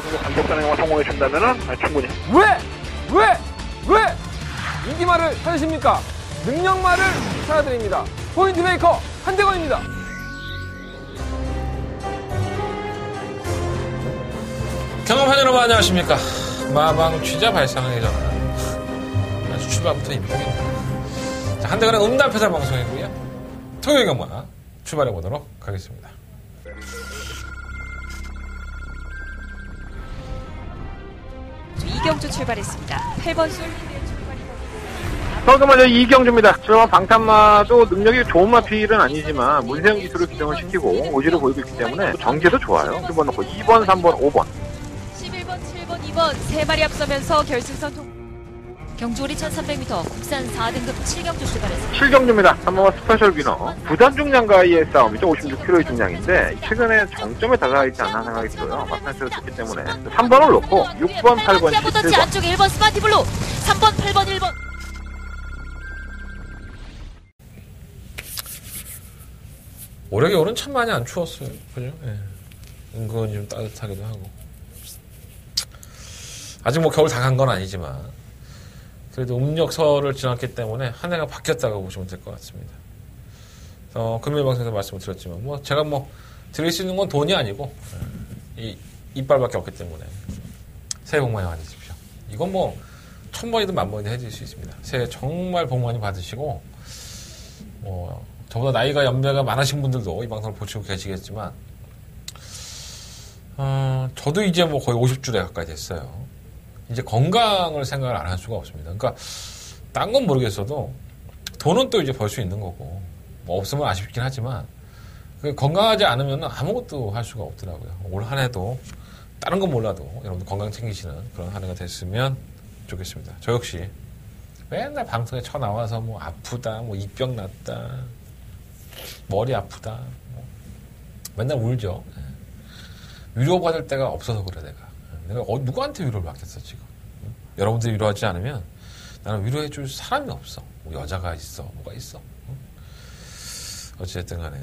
정도 감독단의 영화 성공해준다면은 충분히. 왜 인기말을 찾으십니까? 능력말을 찾아드립니다. 포인트 메이커 한대건입니다. 경험한 여러분 안녕하십니까? 마방 취자 발상의 전화. 아주 출발부터 이쁘게. 자, 한대건의 음담패사 방송이고요. 토요일 경마 출발해 보도록 하겠습니다. 이경주 출발했습니다. 8번 술. 먼저 이경주입니다. 저는 방탄마도 능력이 좋은 마필은 아니지만 문세영 기술을 기정을 시키고 오지를 보이고 있기 때문에 정제도 좋아요. 1번 넣고 2번, 3번, 5번. 11번, 7번, 2번 세 마리 앞서면서 결승선 통. 경주오리 1300m 국산 4등급 7경주 출발했습니다. 7경주입니다. 3번 스페셜 위너. 부산 중량과의 싸움이죠. 56kg의 중량인데 최근에 정점에 다가가 있지 않나 생각이 들어요. 마스터에서 좋기 때문에 3번을 놓고 6번, 8번, 7번. 안쪽에 1번 스마티블루 3번, 8번, 1번. 올해 겨울은 참 많이 안 추웠어요. 그죠? 예. 은근히 좀 따뜻하기도 하고. 아직 뭐 겨울 다 간 건 아니지만, 그래도 음력설을 지났기 때문에 한 해가 바뀌었다고 보시면 될 것 같습니다. 금요일 방송에서 말씀을 드렸지만, 뭐, 제가 뭐, 드릴 수 있는 건 돈이 아니고, 이 이빨밖에 없기 때문에, 새해 복 많이 받으십시오. 이건 뭐, 1000번이든 10,000번이든 해드릴 수 있습니다. 새해 정말 복 많이 받으시고, 저보다 나이가 연배가 많으신 분들도 이 방송을 보시고 계시겠지만, 저도 이제 뭐 거의 50줄에 가까이 됐어요. 이제 건강을 생각을 안 할 수가 없습니다. 그러니까, 딴 건 모르겠어도, 돈은 또 이제 벌 수 있는 거고, 뭐 없으면 아쉽긴 하지만, 건강하지 않으면 아무것도 할 수가 없더라고요. 올 한 해도, 다른 건 몰라도, 여러분들 건강 챙기시는 그런 한 해가 됐으면 좋겠습니다. 저 역시, 맨날 방송에 쳐나와서 뭐 아프다, 뭐 입병 났다, 머리 아프다, 맨날 울죠. 위로받을 데가 없어서 그래, 내가 누구한테 위로를 받겠어, 지금. 여러분들이 위로하지 않으면 나는 위로해줄 사람이 없어. 뭐 여자가 있어, 뭐가 있어. 어찌됐든 간에.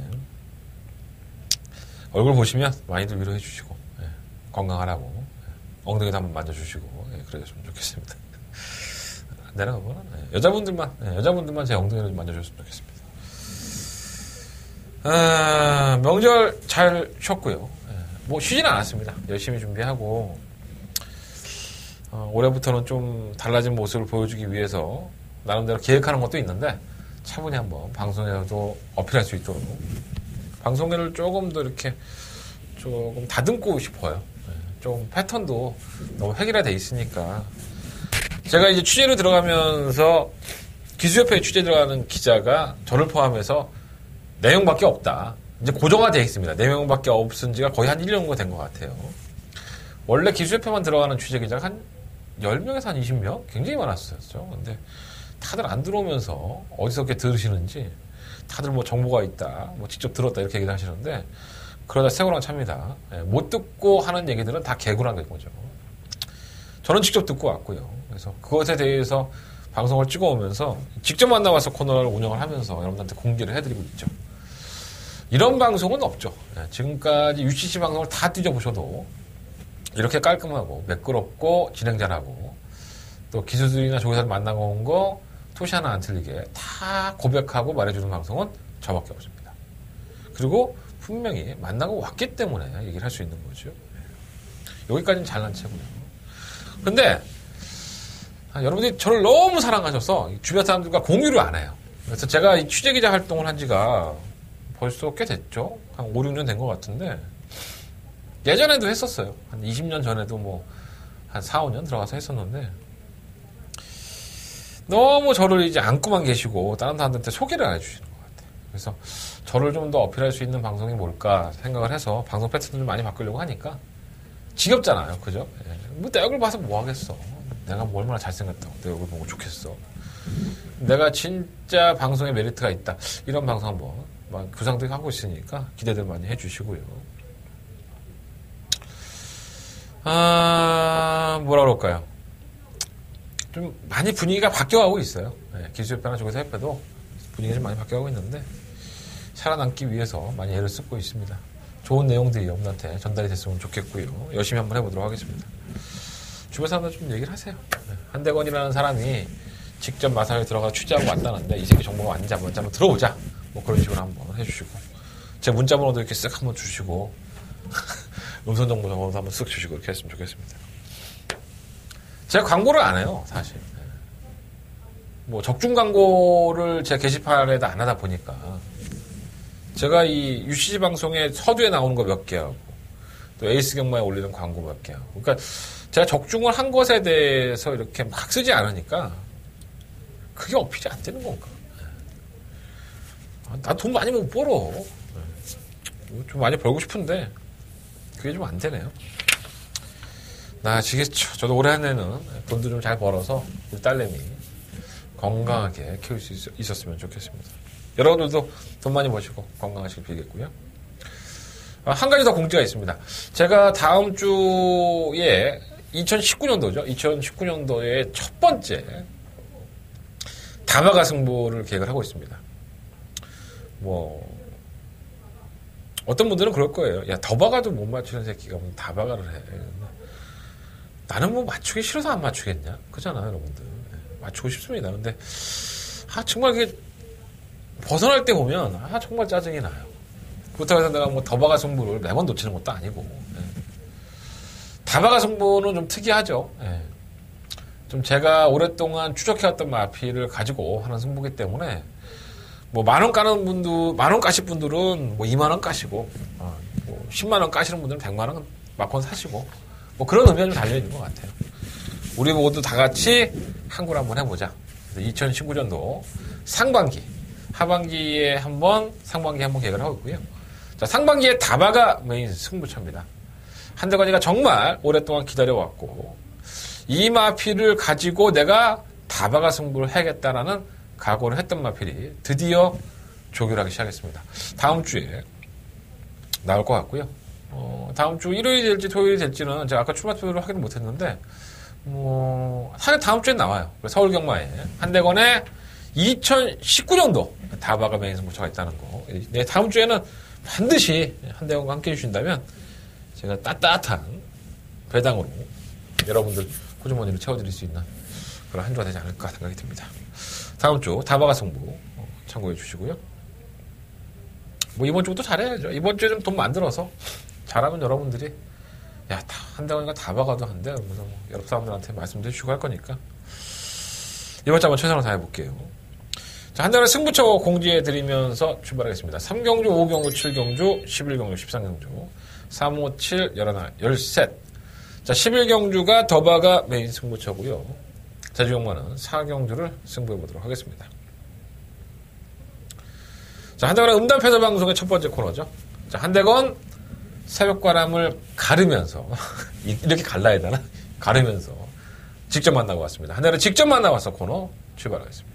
얼굴 보시면 많이들 위로해주시고, 건강하라고, 엉덩이도 한번 만져주시고, 그래줬으면 좋겠습니다. 내가 그거는, 여자분들만 제 엉덩이를 좀 만져줬으면 좋겠습니다. 명절 잘 쉬었고요. 뭐 쉬지는 않았습니다. 열심히 준비하고 올해부터는 좀 달라진 모습을 보여주기 위해서 나름대로 계획하는 것도 있는데 차분히 한번 방송에서도 어필할 수 있도록 방송에를 조금 더 이렇게 조금 다듬고 싶어요. 좀 패턴도 너무 획일화돼 있으니까 제가 이제 취재를 들어가면서 기수협회에 취재 들어가는 기자가 저를 포함해서 4명밖에 없다. 이제 고정화되어 있습니다. 4명밖에 없은 지가 거의 한 1년 정도 된 것 같아요. 원래 기수협회만 들어가는 취재 기자가 한 10명에서 한 20명? 굉장히 많았었죠. 근데 다들 안 들어오면서 어디서 이렇게 들으시는지 다들 뭐 정보가 있다, 뭐 직접 들었다 이렇게 얘기를 하시는데 그러다 세고랑 찹니다. 못 듣고 하는 얘기들은 다 개구라는 거죠. 저는 직접 듣고 왔고요. 그래서 그것에 대해서 방송을 찍어오면서 직접 만나와서 코너를 운영을 하면서 여러분들한테 공개를 해드리고 있죠. 이런 방송은 없죠. 지금까지 UCC 방송을 다 뒤져보셔도 이렇게 깔끔하고 매끄럽고 진행 잘하고 또 기수들이나 조교사들 만나고 온 거 토시 하나 안 틀리게 다 고백하고 말해주는 방송은 저밖에 없습니다. 그리고 분명히 만나고 왔기 때문에 얘기를 할 수 있는 거죠. 여기까지는 잘난 체고요. 근데 여러분들이 저를 너무 사랑하셔서 주변 사람들과 공유를 안 해요. 그래서 제가 이 취재기자 활동을 한 지가 벌써 꽤 됐죠. 한 5, 6년 된 것 같은데 예전에도 했었어요. 한 20년 전에도 뭐 한 4, 5년 들어가서 했었는데 너무 저를 이제 안고만 계시고 다른 사람들한테 소개를 안 해주시는 것 같아요. 그래서 저를 좀 더 어필할 수 있는 방송이 뭘까 생각을 해서 방송 패턴을 많이 바꾸려고 하니까 지겹잖아요. 그죠? 뭐 내 얼굴 봐서 뭐 하겠어. 내가 뭐 얼마나 잘생겼다고 내 얼굴 보고 좋겠어. 내가 진짜 방송에 메리트가 있다. 이런 방송 한번 구상도 하고 있으니까 기대들 많이 해주시고요. 뭐라 그럴까요? 좀 많이 분위기가 바뀌어가고 있어요. 기수협회나 조교사협회도 분위기가 좀 많이 바뀌어가고 있는데 살아남기 위해서 많이 애를 쓰고 있습니다. 좋은 내용들이 여러분한테 전달이 됐으면 좋겠고요. 열심히 한번 해보도록 하겠습니다. 주변 사람들 좀 얘기를 하세요. 한대건이라는 사람이 직접 마사에 들어가 취재하고 왔다는데 이 새끼 정보가 왔는지 한번 들어보자. 뭐 그런 식으로 한번 해주시고 제 문자번호도 이렇게 쓱 한번 주시고 음성정보 정보도 한번 쓱 주시고 이렇게 했으면 좋겠습니다. 제가 광고를 안 해요, 사실. 뭐 적중 광고를 제 게시판에다 안 하다 보니까 제가 이 UCG 방송에 서두에 나오는 거 몇 개 하고 또 에이스 경마에 올리는 광고 몇 개 하고 그러니까 제가 적중을 한 것에 대해서 이렇게 막 쓰지 않으니까 그게 어필이 안 되는 건가? 나 돈 많이 못 벌어. 좀 많이 벌고 싶은데 그게 좀 안 되네요. 나아지겠죠. 저도 올해 한 해는 돈도 좀 잘 벌어서 우리 딸내미 건강하게 키울 수 있었으면 좋겠습니다. 여러분들도 돈 많이 버시고 건강하시길 빌겠고요. 한 가지 더 공지가 있습니다. 제가 다음 주에 2019년도죠. 2019년도에 첫 번째 다바가 승부를 계획을 하고 있습니다. 뭐 어떤 분들은 그럴 거예요. 야, 더바가도 못 맞추는 새끼가 뭐 다바가를 해. 나는 뭐 맞추기 싫어서 안 맞추겠냐? 그잖아요, 여러분들. 맞추고 싶습니다. 근데 정말 이게 벗어날 때 보면 정말 짜증이 나요. 그렇다고 해서 내가 뭐 더바가 승부를 매번 놓치는 것도 아니고 다바가 승부는 좀 특이하죠. 좀 제가 오랫동안 추적해왔던 마피를 가지고 하는 승부기 때문에 뭐 만원 까는 분들, 만원 까실 분들은 뭐 2만원 까시고 뭐 10만원 까시는 분들은 100만원 마콘 사시고 뭐 그런 의미가 좀 달려있는 것 같아요. 우리 모두 다 같이 한국을 한번 해보자. 2019년도 상반기, 하반기에 상반기에 한번 계획을 하고 있고요. 자, 상반기에 다바가 메인 승부처입니다. 한대건이가 정말 오랫동안 기다려왔고, 이 마필을 가지고 내가 다바가 승부를 해야겠다라는 각오를 했던 마필이 드디어 조결하기 시작했습니다. 다음 주에 나올 것 같고요. 다음 주 일요일이 될지 토요일이 될지는 제가 아까 출마 투표를 하기는 못했는데, 사실 다음 주에 나와요. 서울 경마에 한대건의 2019년도 다바가 메인 승부처가 있다는 거. 네, 다음 주에는 반드시 한대건과 함께 해주신다면 제가 따뜻한 배당으로 여러분들 호주머니를 채워드릴 수 있는 그런 한 주가 되지 않을까 생각이 듭니다. 다음 주 다바가 승부 참고해 주시고요. 뭐 이번 주부터 잘해야죠. 이번 주에 좀 돈 만들어서 잘하면 여러분들이 야, 한대건이가 다바가도 한대. 그러면서 뭐 여러 사람들한테 말씀도 해주시고 할 거니까 이번 주 한번 최선을 다해볼게요. 자, 한대건의 승부처 공지해드리면서 출발하겠습니다. 3경주, 5경주, 7경주, 11경주, 13경주, 3, 5, 7, 11, 13. 자, 11경주가 더바가 메인 승부처고요. 제주경마는 4경주를 승부해보도록 하겠습니다. 자, 한대건의 음담패널 방송의 첫 번째 코너죠. 자, 한대건 새벽바람을 가르면서 이렇게 갈라야 되나? 가르면서 직접 만나고 왔습니다. 한대건을 직접 만나와서 코너 출발하겠습니다.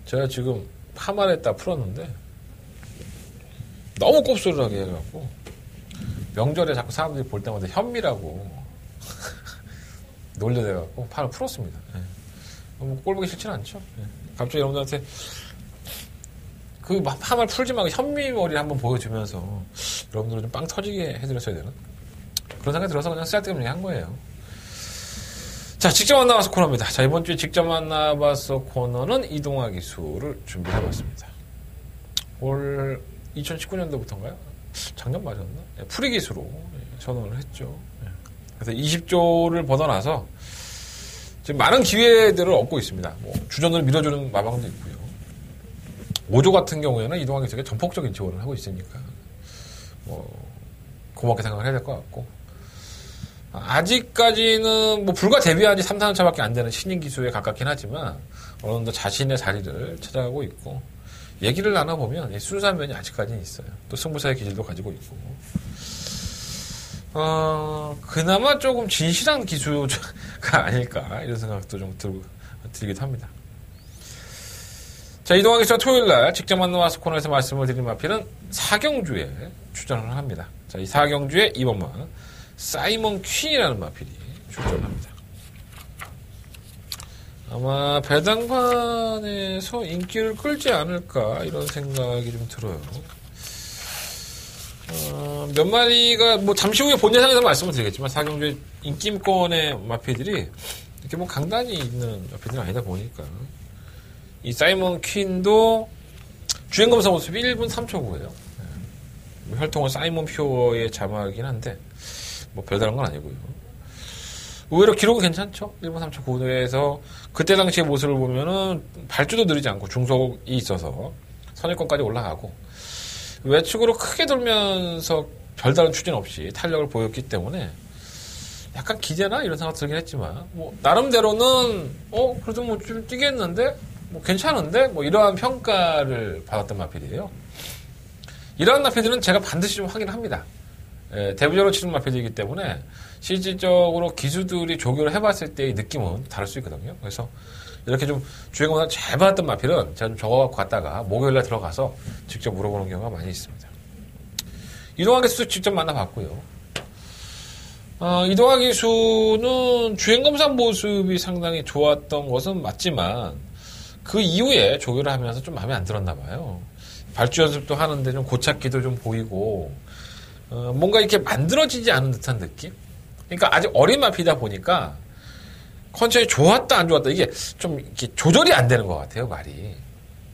제가 지금 파마했다 풀었는데 너무 곱슬하게 해갖고 명절에 자꾸 사람들이 볼 때마다 현미라고 놀려대갖고 파를 풀었습니다. 뭐 꼴보기 싫진 않죠. 갑자기 여러분들한테 그 파마를 풀지 말고 현미 머리를 한번 보여주면서 여러분들을 좀 빵 터지게 해드렸어야 되나? 그런 생각이 들어서 그냥 쓸데없는 한 거예요. 자, 직접 만나봐서 코너입니다. 자, 이번 주에 직접 만나봐서 코너는 이동화 기수를 준비해봤습니다. 올 2019년도부터인가요? 작년 맞았나? 풀이 기수로 전원을 했죠. 그래서 20조를 벗어나서 지금 많은 기회들을 얻고 있습니다. 뭐 주전을 밀어주는 마방도 있고요. 5조 같은 경우에는 이동화 기수에게 전폭적인 지원을 하고 있으니까 고맙게 생각을 해야 될 것 같고, 아직까지는 뭐 불과 데뷔한 지 3, 4년 차밖에 안 되는 신인 기수에 가깝긴 하지만 어느 정도 자신의 자리를 찾아가고 있고, 얘기를 나눠보면 순수한 면이 아직까지는 있어요. 또 승부사의 기질도 가지고 있고, 그나마 조금 진실한 기수가 아닐까 이런 생각도 좀 들기도 합니다. 자, 이동하기 전 토요일날 직접 만난 마스 코너에서 말씀을 드린 마필은 사경주에 출전을 합니다. 자, 이 사경주에 이번만 사이먼 퀸이라는 마필이 출전을 합니다. 아마 배당반에서 인기를 끌지 않을까 이런 생각이 좀 들어요. 몇 마리가 뭐 잠시 후에 본 예상에서 말씀을 드리겠지만 사경주의 인기권의 마필들이 이렇게 뭐 강단이 있는 마필들은 아니다 보니까 이 사이먼 퀸도 주행검사 모습이 1분 3초9예요. 혈통은 사이먼 퓨어의 자막이긴 한데 뭐 별다른 건 아니고요. 의외로 기록은 괜찮죠. 1분 3초9에서 그때 당시의 모습을 보면은 발주도 느리지 않고 중속이 있어서 선행권까지 올라가고 외측으로 크게 돌면서 별다른 추진 없이 탄력을 보였기 때문에 약간 기대나 이런 생각 들긴 했지만 뭐 나름대로는 그래도 뭐 좀 뛰겠는데 뭐 괜찮은데 뭐 이러한 평가를 받았던 마필이에요. 이러한 마필들은 제가 반드시 좀 확인합니다. 대부적으로 치는 마필이기 때문에 실질적으로 기수들이 조교를 해봤을 때의 느낌은 다를 수 있거든요. 그래서 이렇게 좀 주행검사 잘 받았던 마필은 제가 좀 적어갖고 갔다가 목요일날 들어가서 직접 물어보는 경우가 많이 있습니다. 이동화 기수도 직접 만나봤고요. 이동화 기수는 주행검사 모습이 상당히 좋았던 것은 맞지만 그 이후에 조교를 하면서 좀 마음에 안 들었나 봐요. 발주 연습도 하는데 좀 고착기도 좀 보이고 뭔가 이렇게 만들어지지 않은 듯한 느낌? 그러니까 아직 어린 마피다 보니까 컨디션이 좋았다 안 좋았다 이게 좀 이렇게 조절이 안 되는 것 같아요. 말이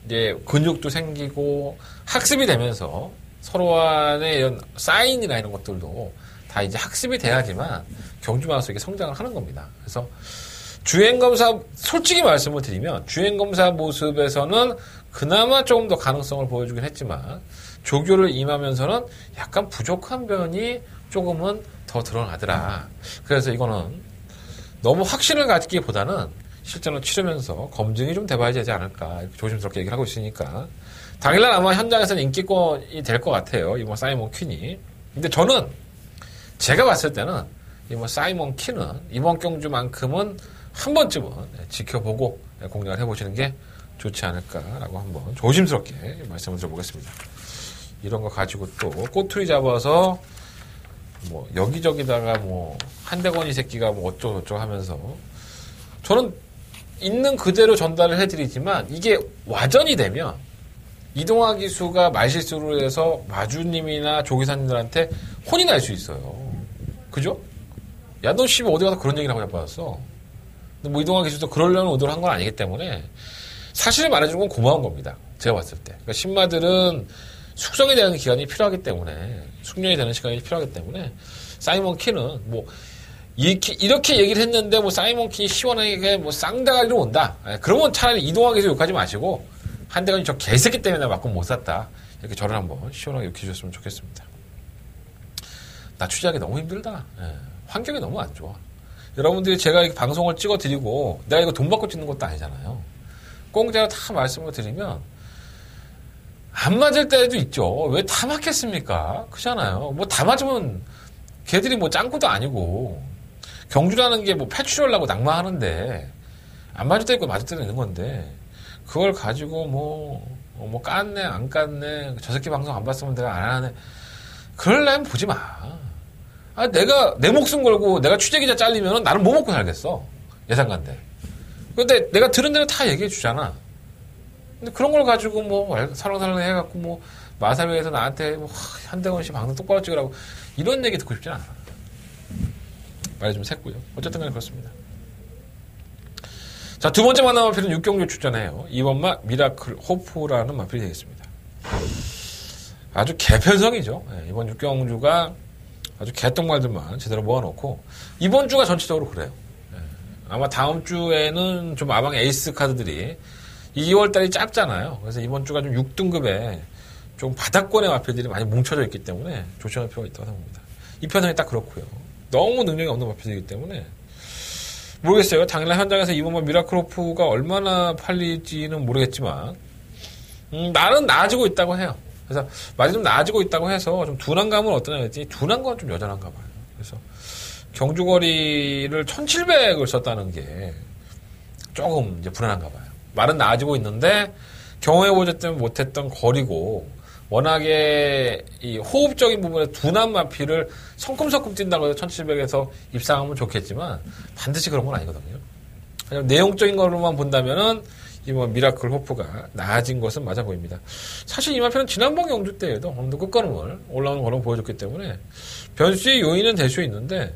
이제 근육도 생기고 학습이 되면서 서로 간의 이런 사인이나 이런 것들도 다 이제 학습이 돼야지만 경주마라서 이게 성장을 하는 겁니다. 그래서 주행검사 솔직히 말씀을 드리면 주행검사 모습에서는 그나마 조금 더 가능성을 보여주긴 했지만 조교를 임하면서는 약간 부족한 면이 조금은 더 드러나더라. 그래서 이거는 너무 확신을 갖기보다는 실전을 치르면서 검증이 좀 돼봐야 되지 않을까 이렇게 조심스럽게 얘기를 하고 있으니까 당일날 아마 현장에서는 인기권이 될 것 같아요. 이번 사이먼 퀸이. 근데 저는 제가 봤을 때는 이번 사이먼 퀸은 이번 경주만큼은 한 번쯤은 지켜보고 공략을 해보시는 게 좋지 않을까라고 한번 조심스럽게 말씀을 드려보겠습니다. 이런 거 가지고 또 꼬투리 잡아서 뭐 여기저기다가 뭐 한대건이 새끼가 뭐 어쩌고저쩌고 하면서 저는 있는 그대로 전달을 해드리지만 이게 와전이 되면 이동화 기수가 말실수로 해서 마주님이나 조기사님들한테 혼이 날 수 있어요. 그죠? 야, 너 씨발 어디 가서 그런 얘기를 하고 자빠졌어. 근데 뭐 이동화 기수도 그러려는 의도를 한 건 아니기 때문에 사실을 말해주는 건 고마운 겁니다. 제가 봤을 때. 그러니까 신마들은 숙성이 되는 기간이 필요하기 때문에 숙련이 되는 시간이 필요하기 때문에 사이먼 퀸은 뭐 이렇게 얘기를 했는데 뭐 사이먼 퀸이 시원하게 뭐 쌍다가리로 온다. 그러면 차라리 이동화 기수 욕하지 마시고 한대건이 저 개새끼 때문에 맞고 못 샀다. 이렇게 저를 한번 시원하게 욕해 주셨으면 좋겠습니다. 나 취재하기 너무 힘들다. 환경이 너무 안 좋아. 여러분들이 제가 이렇게 방송을 찍어드리고 내가 이거 돈 받고 찍는 것도 아니잖아요. 공짜로 다 말씀을 드리면 안 맞을 때도 있죠. 왜 다 맞겠습니까? 그잖아요. 뭐 다 맞으면 걔들이 뭐 짱구도 아니고 경주라는 게 뭐 패출하려고 낙마하는데 안 맞을 때 있고 맞을 때도 있는 건데 그걸 가지고 뭐 깠네 안 깠네 저 새끼 방송 안 봤으면 내가 안 하네 그럴려면 보지 마. 내가 내 목숨 걸고 내가 취재기자 잘리면 나는 뭐 먹고 살겠어. 예상간데. 근데 내가 들은 대로 다 얘기해 주잖아. 근데 그런 걸 가지고 뭐 살랑살랑 해갖고 뭐 마사회에서 나한테 뭐 한대건 씨 방송 똑바로 찍으라고 이런 얘기 듣고 싶진 않아. 말이 좀 샜고요. 어쨌든 간에 그렇습니다. 자, 두 번째 만남 마필은 6경주 출전해요. 이번마 미라클 호프라는 마필이 되겠습니다. 아주 개편성이죠. 이번 6경주가 아주 개똥말들만 제대로 모아놓고 이번 주가 전체적으로 그래요. 아마 다음 주에는 좀 아방의 에이스 카드들이 2월달이 짧잖아요. 그래서 이번 주가 좀 6등급에 좀 바닥권의 마필들이 많이 뭉쳐져 있기 때문에 조심할 필요가 있다고 생각합니다. 이 편성이 딱 그렇고요. 너무 능력이 없는 마필이기 때문에 모르겠어요. 당일날 현장에서 이번만 미라클로프가 얼마나 팔릴지는 모르겠지만 나는 나아지고 있다고 해요. 그래서 많이 좀 나아지고 있다고 해서 좀 둔한감은 어떠냐 했더니 둔한 건 좀 여전한가 봐요. 그래서 경주거리를 1700을 썼다는 게 조금 이제 불안한가 봐요. 말은 나아지고 있는데 경우의 보조 때문에 못했던 거리고 워낙에 이 호흡적인 부분에 둔한 마피를 성큼성큼 뛴다고 해서 1700에서 입상하면 좋겠지만 반드시 그런 건 아니거든요. 그냥 내용적인 거로만 본다면은 이번 미라클 호프가 나아진 것은 맞아 보입니다. 사실 이 마피는 지난번 경주 때에도 어느 정도 끝걸음을 올라오는 걸음 보여줬기 때문에 변수의 요인은 될 수 있는데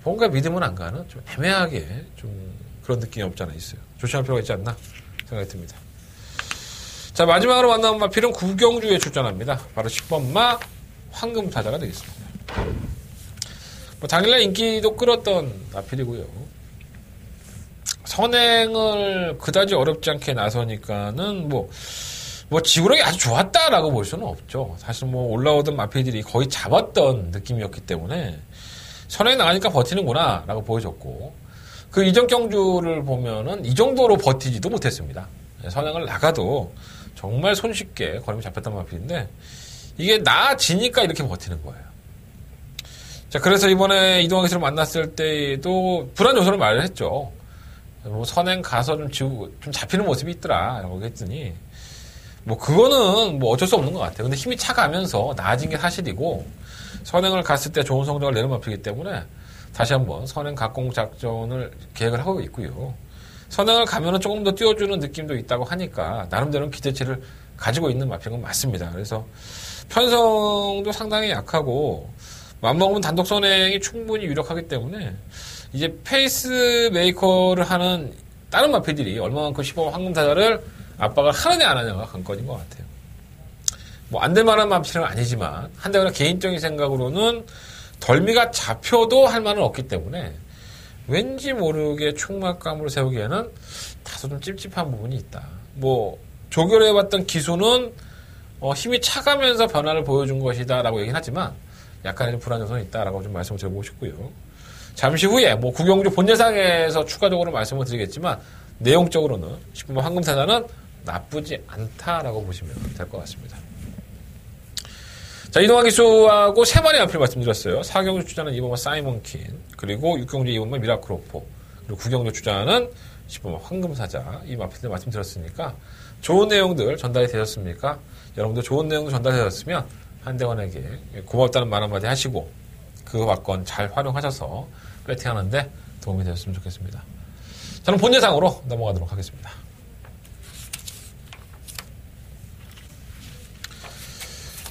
뭔가 믿음은 안 가는 좀 애매하게 좀 그런 느낌이 없지 않아 있어요. 조심할 필요가 있지 않나 생각이 듭니다. 자, 마지막으로 만나본 마필은 구경주에 출전합니다. 바로 10번마 황금사자가 되겠습니다. 뭐 당일날 인기도 끌었던 마필이고요. 선행을 그다지 어렵지 않게 나서니까는 뭐 지구력이 아주 좋았다라고 볼 수는 없죠. 사실 뭐 올라오던 마필들이 거의 잡았던 느낌이었기 때문에 선행 나가니까 버티는구나라고 보여줬고 그 이전 경주를 보면은 이 정도로 버티지도 못했습니다. 선행을 나가도 정말 손쉽게 걸음이 잡혔단 마필인데 이게 나아지니까 이렇게 버티는 거예요. 자, 그래서 이번에 이동환 기수를 만났을 때도 불안 요소를 말을 했죠. 뭐 선행 가서 좀 잡히는 모습이 있더라 라고 했더니 뭐 그거는 뭐 어쩔 수 없는 것 같아요. 근데 힘이 차가면서 나아진 게 사실이고 선행을 갔을 때 좋은 성적을 내는 마필이기 때문에 다시 한번 선행 각공 작전을 계획을 하고 있고요. 선행을 가면은 조금 더 띄워주는 느낌도 있다고 하니까 나름대로는 기대치를 가지고 있는 마필은 맞습니다. 그래서 편성도 상당히 약하고 맘먹으면 단독 선행이 충분히 유력하기 때문에 이제 페이스 메이커를 하는 다른 마필들이 얼마만큼 15번 황금사자를 압박을 하느냐 안 하냐가 관건인 것 같아요. 뭐 안 될 만한 마필은 아니지만 한데그나 개인적인 생각으로는 덜미가 잡혀도 할 만은 없기 때문에 왠지 모르게 충막감으로 세우기에는 다소 좀 찝찝한 부분이 있다. 뭐 조결해봤던 기수는 힘이 차가면서 변화를 보여준 것이다라고 얘기는 하지만 약간의 좀 불안 요소는 있다라고 좀 말씀을 드려보고 싶고요. 잠시 후에 뭐 구경주 본예상에서 추가적으로 말씀을 드리겠지만 내용적으로는 10번 황금사자는 나쁘지 않다라고 보시면 될 것 같습니다. 자, 이동환 기수하고 세 마리 앞을 말씀드렸어요. 4경주 주자는 2번만 사이먼 킨, 그리고 6경주 2번만 미라클 호프, 그리고 9경주 주자는 10번만 황금사자. 이 마필들 말씀드렸으니까 좋은 내용들 전달이 되셨습니까? 여러분들 좋은 내용도 전달되셨으면 한대원에게 고맙다는 말 한마디 하시고 그 박건 잘 활용하셔서 배팅하는데 도움이 되었으면 좋겠습니다. 저는 본 예상으로 넘어가도록 하겠습니다.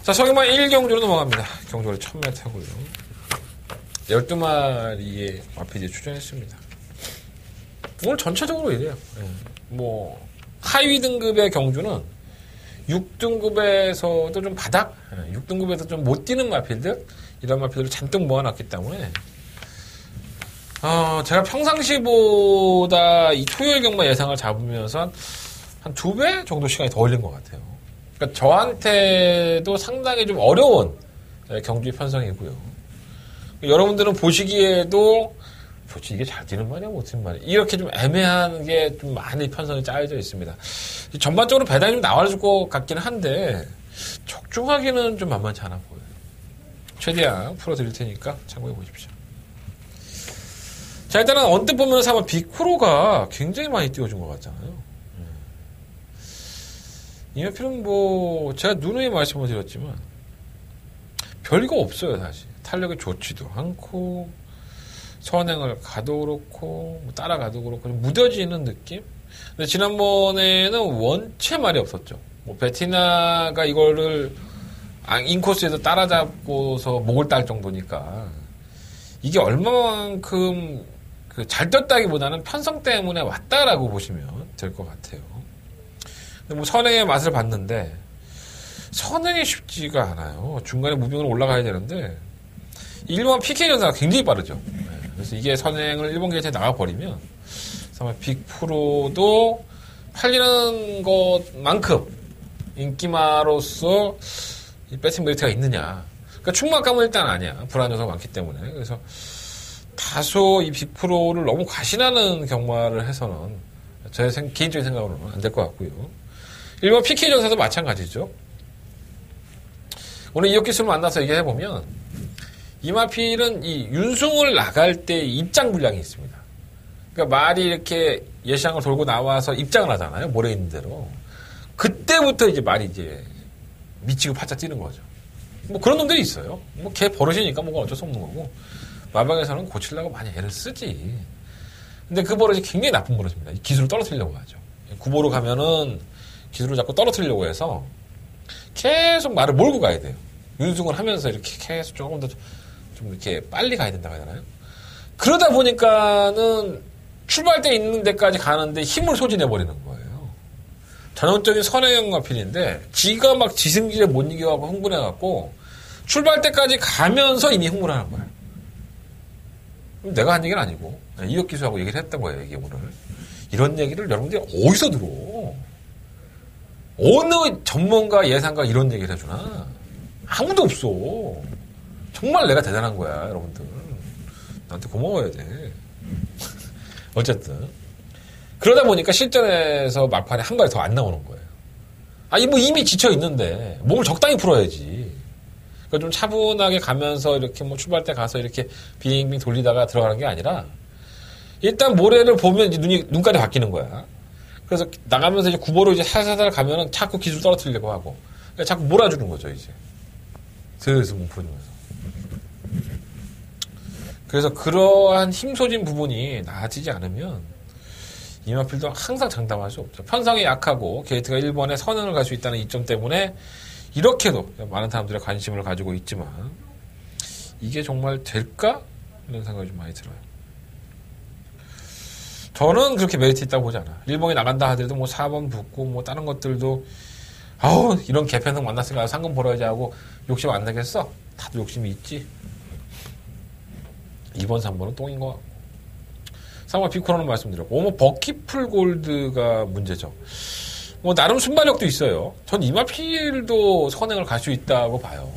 자, 성인만 1경주로 넘어갑니다. 경주를 1000m 타고요. 12마리의 마필이 출전했습니다. 오늘 전체적으로 이래요. 뭐 하위 등급의 경주는 6등급에서도 좀 바닥, 6등급에서 좀 못 뛰는 마필들, 이런 마필들을 잔뜩 모아놨기 때문에 제가 평상시보다 이 토요일 경마 예상을 잡으면서 한 2배 정도 시간이 더 걸린 것 같아요. 그러니까 저한테도 상당히 좀 어려운 경주의 편성이고요. 여러분들은 보시기에도 도대체 이게 잘 뛰는 말이야 못 뛰는 말이야 이렇게 좀 애매한 게 좀 많이 편성이 짜여져 있습니다. 전반적으로 배당이 좀 나와줄 것 같기는 한데 적중하기는 좀 만만치 않아 보여요. 최대한 풀어드릴 테니까 참고해 보십시오. 자, 일단은 언뜻 보면 4번 빅프로가 굉장히 많이 띄워준 것 같잖아요. 이 마필은 뭐 제가 누누이 말씀을 드렸지만 별거 없어요. 사실 탄력이 좋지도 않고 선행을 가도 그렇고 뭐 따라가도 그렇고 좀 무뎌지는 느낌. 근데 지난번에는 원체 말이 없었죠. 뭐 베티나가 이거를 인코스에서 따라잡고서 목을 딸 정도니까 이게 얼마만큼 잘 떴다기보다는 편성 때문에 왔다라고 보시면 될 것 같아요. 근데 뭐 선행의 맛을 봤는데 선행이 쉽지가 않아요. 중간에 무빙으로 올라가야 되는데 일본 PK 전사가 굉장히 빠르죠. 그래서 이게 선행을 일본 게이트에 나가버리면 빅프로도 팔리는 것만큼 인기마로서 이 배팅 메리트가 있느냐. 그러니까 충막감은 일단 아니야. 불안 요소가 많기 때문에. 그래서 다소 이 빅프로를 너무 과신하는 경마를 해서는 제 개인적인 생각으로는 안 될 것 같고요. 일본 PK 전사도 마찬가지죠. 오늘 이혁 기수를 만나서 얘기해보면 이 마필은 이 윤승을 나갈 때 입장 분량이 있습니다. 그러니까 말이 이렇게 예시장을 돌고 나와서 입장을 하잖아요. 모래 있는 대로. 그때부터 이제 말이 이제 미치고 팔짝 뛰는 거죠. 뭐 그런 놈들이 있어요. 뭐 걔 버릇이니까 뭐가 어쩔 수 없는 거고. 마방에서는 고치려고 많이 애를 쓰지. 근데 그 버릇이 굉장히 나쁜 버릇입니다. 이 기술을 떨어뜨리려고 하죠. 구보로 가면은 기술을 자꾸 떨어뜨리려고 해서 계속 말을 몰고 가야 돼요. 윤승을 하면서 이렇게 계속 조금 더 좀 이렇게 빨리 가야 된다고 해야 되나요? 그러다 보니까는 출발대 있는 데까지 가는데 힘을 소진해버리는 거예요. 전형적인 선행형 마필인데 지가 막 지승질에 못 이겨갖고 흥분해갖고 출발대까지 가면서 이미 흥분하는 거예요. 그럼 내가 한 얘기는 아니고 이혁 기수하고 얘기를 했던 거예요. 이게 오늘. 이런 얘기를 여러분들이 어디서 들어? 어느 전문가 예상가 이런 얘기를 해주나? 아무도 없어. 정말 내가 대단한 거야, 여러분들. 나한테 고마워야 돼. 어쨌든. 그러다 보니까 실전에서 막판에 한 발이 더 안 나오는 거예요. 아니, 뭐 이미 지쳐 있는데, 몸을 적당히 풀어야지. 그러니까 좀 차분하게 가면서 이렇게 뭐 출발대 가서 이렇게 빙빙 돌리다가 들어가는 게 아니라, 일단 모래를 보면 이제 눈깔이 바뀌는 거야. 그래서 나가면서 이제 구보로 이제 살살살 가면은 자꾸 기술 떨어뜨리려고 하고, 그러니까 자꾸 몰아주는 거죠, 이제. 슬슬 몸 풀어주면서. 그래서 그러한 힘소진 부분이 나아지지 않으면 이마필도 항상 장담할 수 없죠. 편성이 약하고 게이트가 1번에 선행을 갈 수 있다는 이점 때문에 이렇게도 많은 사람들의 관심을 가지고 있지만 이게 정말 될까? 이런 생각이 좀 많이 들어요. 저는 그렇게 메리트 있다고 보지 않아요. 1번이 나간다 하더라도 뭐 4번 붙고 뭐 다른 것들도 아우 이런 개편성 만났으니까 상금 벌어야지 하고 욕심 안 나겠어? 다들 욕심이 있지. 2번, 3번은 똥인 것 같고. 3번 비코라는 말씀드렸고, 뭐, 버키풀 골드가 문제죠. 뭐, 나름 순발력도 있어요. 전 이마필도 선행을 갈 수 있다고 봐요.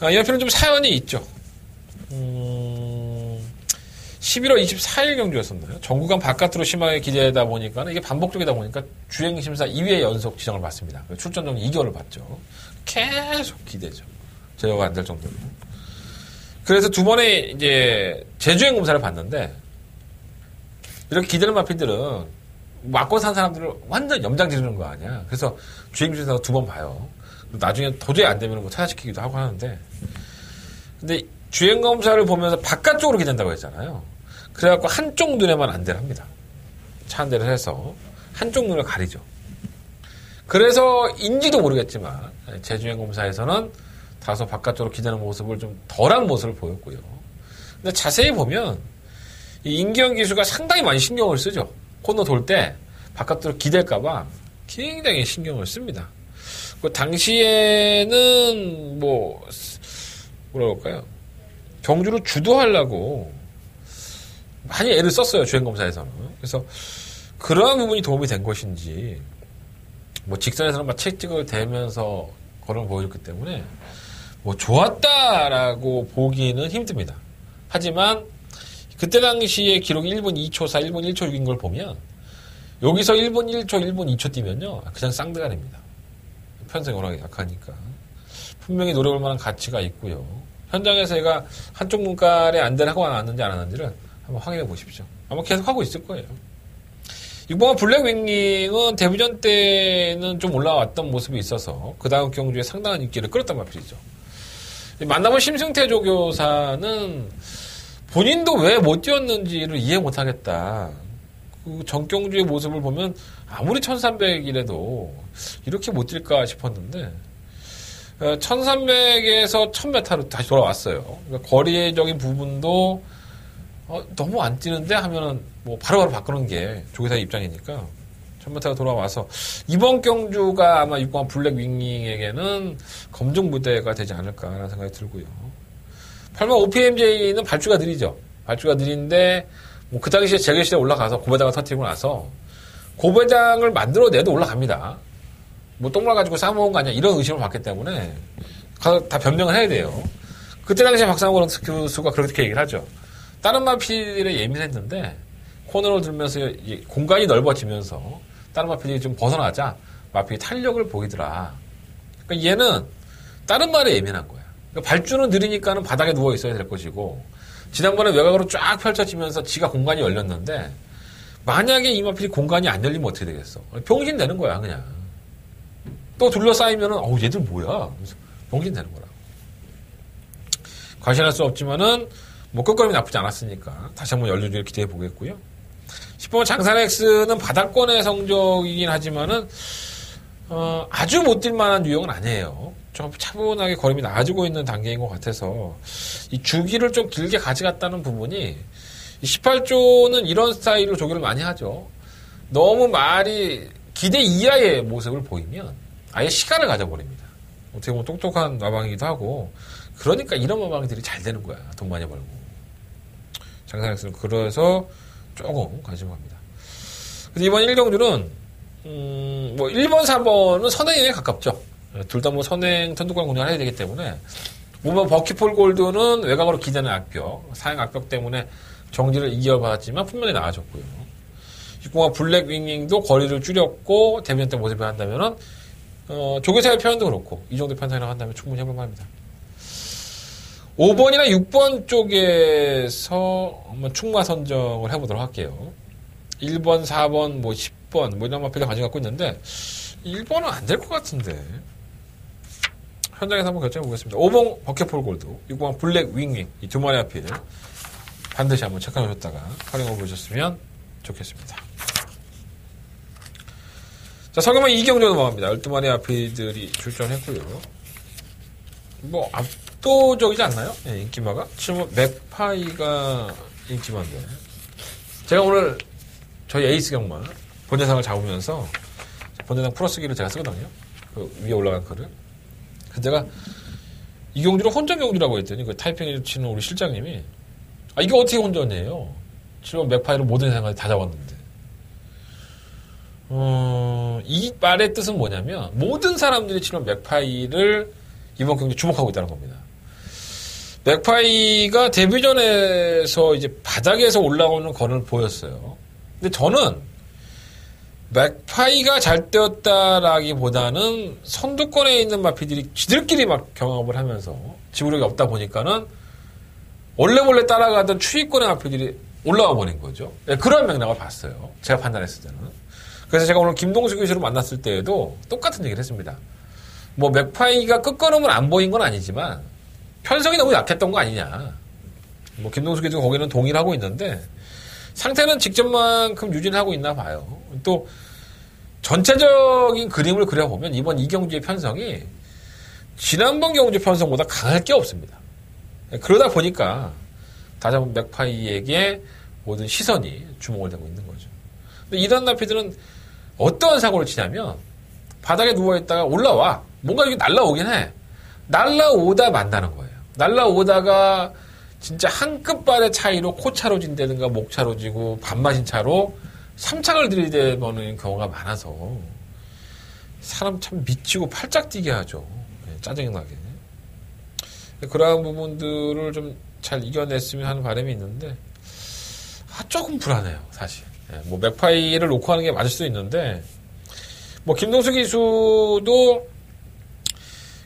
이마필은 좀 사연이 있죠. 11월 24일 경주였었나요? 전구간 바깥으로 심하게 기대다 보니까, 이게 반복적이다 보니까 주행심사 2회 연속 지정을 받습니다. 출전 정지 2개월을 받죠. 계속 기대죠. 제어가 안 될 정도로. 그래서 두 번의 이제 재주행 검사를 봤는데 이렇게 기대는 마필들은 맞고 산 사람들을 완전 염장 지르는 거 아니야. 그래서 주행주에서 두 번 봐요. 나중에 도저히 안 되면 뭐 퇴사시키기도 하고 하는데 근데 주행 검사를 보면서 바깥쪽으로 기댄다고 했잖아요. 그래갖고 한쪽 눈에만 안대를 합니다. 차 안대를 해서 한쪽 눈을 가리죠. 그래서 인지도 모르겠지만 재주행 검사에서는 다소 바깥쪽으로 기대는 모습을 좀 덜한 모습을 보였고요. 근데 자세히 보면 이 임기현 기수가 상당히 많이 신경을 쓰죠. 코너 돌 때 바깥으로 기댈까봐 굉장히 신경을 씁니다. 그 당시에는 뭐라 그럴까요? 경주를 주도하려고 많이 애를 썼어요. 주행검사에서는. 그래서 그러한 부분이 도움이 된 것인지 뭐 직선에서는 막 채찍을 대면서 걸음을 보여줬기 때문에 뭐 좋았다라고 보기는 힘듭니다. 하지만 그때 당시의 기록이 1분 2초4, 1분 1초 6인 걸 보면 여기서 1분 1초, 1분 2초 뛰면요. 그냥 쌍대간입니다. 편성이 워낙 약하니까. 분명히 노려볼 만한 가치가 있고요. 현장에서 얘가 한쪽 눈깔에 안대를 하고 왔는지 안 왔는지를 한번 확인해 보십시오. 아마 계속 하고 있을 거예요. 6번은 블랙 윙링은 데뷔전 때는 좀 올라왔던 모습이 있어서 그 다음 경주에 상당한 인기를 끌었단 말이죠. 만나본 심승태 조교사는 본인도 왜 못 뛰었는지를 이해 못하겠다. 그 전경주의 모습을 보면 아무리 1300이라도 이렇게 못 뛸까 싶었는데 1300에서 1000m로 다시 돌아왔어요. 그러니까 거리적인 부분도 너무 안 뛰는데 하면은 뭐 바로바로 바꾸는 게 조교사의 입장이니까 1000m가 돌아와서 이번 경주가 아마 6번 블랙 윙링에게는 검증 무대가 되지 않을까라는 생각이 들고요. 8번 OPMJ는 발주가 느리죠. 발주가 느린데 뭐 그 당시에 재계실에 올라가서 고배당을 터뜨리고 나서 고배당을 만들어내도 올라갑니다. 뭐 똥말 가지고 싸먹은 거 아니야 이런 의심을 받기 때문에 가서 다 변명을 해야 돼요. 그때 당시에 박상호 교수가 그렇게 얘기를 하죠. 다른 마필에 예민했는데 코너를 들면서 공간이 넓어지면서 다른 마필이 좀 벗어나자 마필이 탄력을 보이더라. 그러니까 얘는 다른 말에 예민한 거야. 그러니까 발주는 느리니까는 바닥에 누워 있어야 될 것이고 지난번에 외곽으로 쫙 펼쳐지면서 지가 공간이 열렸는데 만약에 이 마필이 공간이 안 열리면 어떻게 되겠어? 병신 되는 거야, 그냥. 또 둘러싸이면은, 얘들 뭐야? 병신 되는 거라. 과신할 수 없지만은, 끝걸음이 나쁘지 않았으니까, 다시 한번 연료를 기대해 보겠고요. 10번 장산의 X는 바닥권의 성적이긴 하지만은, 아주 못 뛸 만한 유형은 아니에요. 좀 차분하게 걸음이 나아지고 있는 단계인 것 같아서, 이 주기를 좀 길게 가져갔다는 부분이, 18조는 이런 스타일로 조교를 많이 하죠. 너무 말이 기대 이하의 모습을 보이면 아예 시간을 가져버립니다. 어떻게 보면 똑똑한 마방이기도 하고 그러니까 이런 마방들이 잘 되는 거야. 돈 많이 벌고. 장사학생은 그래서 조금 관심 합니다. 그래서 이번 1경주는 1번, 4번은 선행에 가깝죠. 둘 다 선행 선두권 공략을 해야 되기 때문에 5번 버키폴 골드는 외곽으로 기대는 악벽, 사행 악벽 때문에 정지를 이어봤지만 분명히 나아졌고요. 6번과 블랙 윙윙도 거리를 줄였고 데뷔전 때 모습을 한다면은 조교사의 표현도 그렇고 이 정도 편성이라고 한다면 충분히 해볼 만합니다. 5번이나 6번 쪽에서 한번 충마 선정을 해보도록 할게요. 1번, 4번, 10번 이런 마필에 관심 갖고 있는데 1번은 안 될 것 같은데 현장에서 한번 결정해 보겠습니다. 5번 버켓폴 골드, 6번 블랙 윙윙 이 두 마리 마필 반드시 한번 체크해 보셨다가 활용해 보셨으면 좋겠습니다. 자, 서경만 2경주 넘어갑니다. 12마리 아피들이 출전했고요. 압도적이지 않나요? 네, 인기마가? 지금 맥파이가 인기마인데. 제가 오늘 저희 에이스 경마 본대상을 잡으면서 본대상 풀어쓰기를 제가 쓰거든요. 그 위에 올라간 글을. 그래서 제가 이 경주를 혼전 경주라고 했더니 그 타이핑을 치는 우리 실장님이 이게 어떻게 혼전이에요? 7번 맥파이를 모든 생각을 다 잡았는데. 이 말의 뜻은 뭐냐면, 모든 사람들이 7번 맥파이를 이번 경기에 주목하고 있다는 겁니다. 맥파이가 데뷔전에서 이제 바닥에서 올라오는 거를 보였어요. 근데 저는 맥파이가 잘 뛰었다라기보다는 선두권에 있는 마피들이 지들끼리 막 경합을 하면서 지구력이 없다 보니까는 원래 따라가던 추위권의 마피들이 올라와 버린 거죠. 네, 그런 맥락을 봤어요. 제가 판단했을 때는. 그래서 제가 오늘 김동수 교수를 만났을 때에도 똑같은 얘기를 했습니다. 맥파이가 끝걸음을 안 보인 건 아니지만 편성이 너무 약했던 거 아니냐. 김동수 교수가 거기는 동의를 하고 있는데 상태는 직전만큼 유지를 하고 있나 봐요. 또 전체적인 그림을 그려보면 이번 이 경주의 편성이 지난번 경주 편성보다 강할 게 없습니다. 그러다 보니까 다시 한번 맥파이에게 모든 시선이 주목을 되고 있는 거죠. 근데 이런 나피들은 어떠한 사고를 치냐면 바닥에 누워있다가 올라와. 뭔가 이렇게 날라오긴 해. 날라오다 만나는 거예요. 날라오다가 진짜 한 끝발의 차이로 코차로 진다든가 목차로 지고 반마신 차로 3창을 들이대보는 경우가 많아서 사람 참 미치고 팔짝 뛰게 하죠. 짜증나게. 그러한 부분들을 좀 잘 이겨냈으면 하는 바람이 있는데 조금 불안해요, 사실. 맥파이를 놓고 하는 게 맞을 수도 있는데 김동수 기수도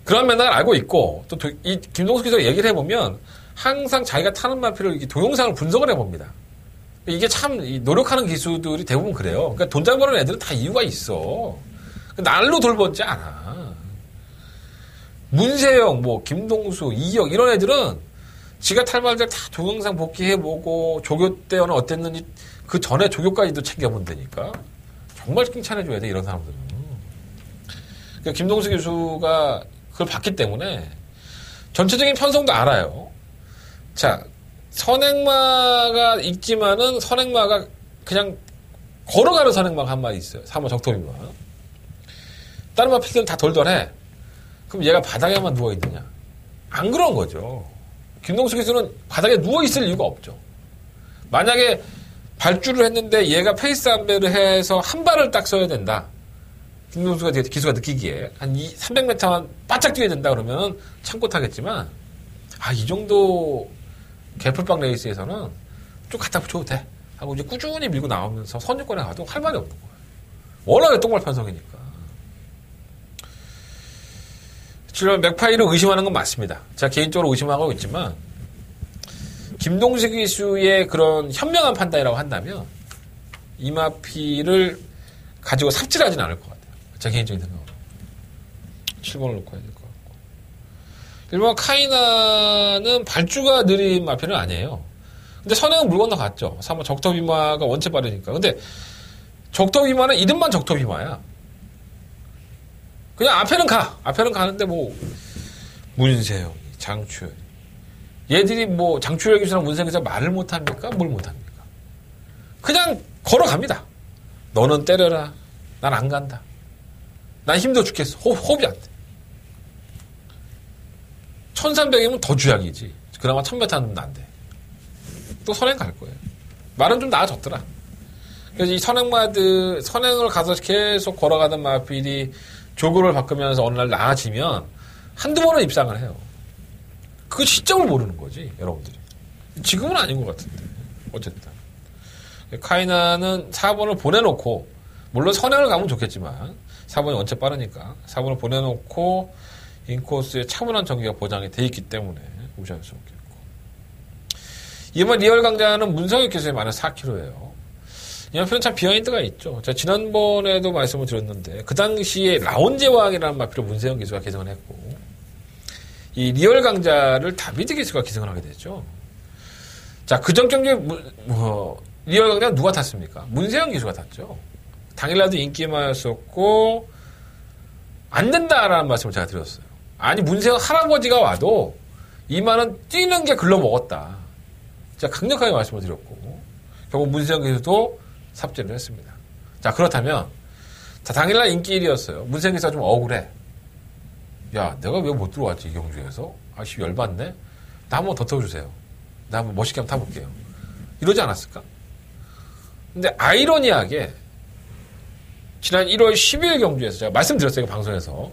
그런 맥락을 알고 있고 또 이 김동수 기수가 얘기를 해보면 항상 자기가 타는 마피를 이렇게 동영상을 분석을 해봅니다. 이게 참 노력하는 기수들이 대부분 그래요. 그러니까 돈 잘 버는 애들은 다 이유가 있어. 날로 돌보지 않아. 문세영, 김동수, 이혁 이런 애들은 지가 탈말들 다 동영상 복귀해보고 조교 때는 어땠는지 그 전에 조교까지도 챙겨본다니까. 정말 칭찬해줘야 돼, 이런 사람들은. 그러니까 김동수 교수가 그걸 봤기 때문에 전체적인 편성도 알아요. 자, 선행마가 있지만은 선행마가 그냥 걸어가는 선행마가 한 마리 있어요. 3호 적토비마. 다른 마 피들은 다 덜덜해. 그럼 얘가 바닥에만 누워있느냐? 안 그런 거죠. 김동수 기수는 바닥에 누워있을 이유가 없죠. 만약에 발주를 했는데 얘가 페이스 안배를 해서 한 발을 딱 써야 된다. 김동수가 기수가 느끼기에 한 300m만 바짝 뛰어야 된다 그러면 참고 타겠지만 이 정도 개풀빵 레이스에서는 좀 갖다 붙여도 돼. 하고 이제 꾸준히 밀고 나오면서 선두권에 가도 할 말이 없는 거예요. 워낙에 똥발 편성이니까. 실은 맥파이를 의심하는 건 맞습니다. 제가 개인적으로 의심하고 있지만 김동수 기수의 그런 현명한 판단이라고 한다면 이 마피를 가지고 삽질하지는 않을 것 같아요. 제 개인적인 생각으로. 7번을 놓고 해야 될 것 같고. 1번 카이나는 발주가 느린 마피는 아니에요. 근데 선행은 물 건너갔죠. 3번 적토비마가 원체 빠르니까. 근데 적토비마는 이름만 적토비마야. 그냥 앞에는 가. 앞에는 가는데 뭐 문세영, 장추열. 얘들이 뭐 장추열 기수랑 문세영 기수가 말을 못합니까? 뭘 못합니까? 그냥 걸어갑니다. 너는 때려라. 난 안 간다. 난 힘들어 죽겠어. 호흡이 안 돼. 1300이면 더 주약이지. 그나마 1000m는 안 돼. 또 선행 갈 거예요. 말은 좀 나아졌더라. 그래서 이 선행을 가서 계속 걸어가던 마필이 조교를 바꾸면서 어느 날 나아지면 한두 번은 입상을 해요. 그 시점을 모르는 거지, 여러분들이. 지금은 아닌 것 같은데. 어쨌든. 카이나는 4번을 보내놓고, 물론 선행을 가면 좋겠지만, 4번이 원체 빠르니까, 4번을 보내놓고, 인코스에 차분한 전기가 보장이 돼 있기 때문에 무시할 수 없겠고. 이번 리얼 강자는 문성혁 기수의 마이너스 4kg예요. 이 마피는 참 비하인드가 있죠. 제가 지난번에도 말씀을 드렸는데, 그 당시에 라온제왕이라는 마피로 문세영 기수가 기승을 했고, 이 리얼 강자를 다비드 기수가 기승을 하게 됐죠. 자, 그 전 경기에 리얼 강자는 누가 탔습니까? 문세영 기수가 탔죠. 당일날도 인기마였었고, 안 된다라는 말씀을 제가 드렸어요. 아니, 문세영 할아버지가 와도 이만은 뛰는 게 글러먹었다. 제가 강력하게 말씀을 드렸고, 결국 문세영 기수도 삽질을 했습니다. 자, 그렇다면, 자, 당일날 인기 1위였어요. 문세영 기수가 좀 억울해. 야, 내가 왜 못 들어왔지, 이 경주에서? 아씨, 열받네? 나 한번 더 태워주세요. 나 한번 멋있게 한번 타볼게요. 이러지 않았을까? 근데 아이러니하게, 지난 1월 10일 경주에서 제가 말씀드렸어요, 방송에서.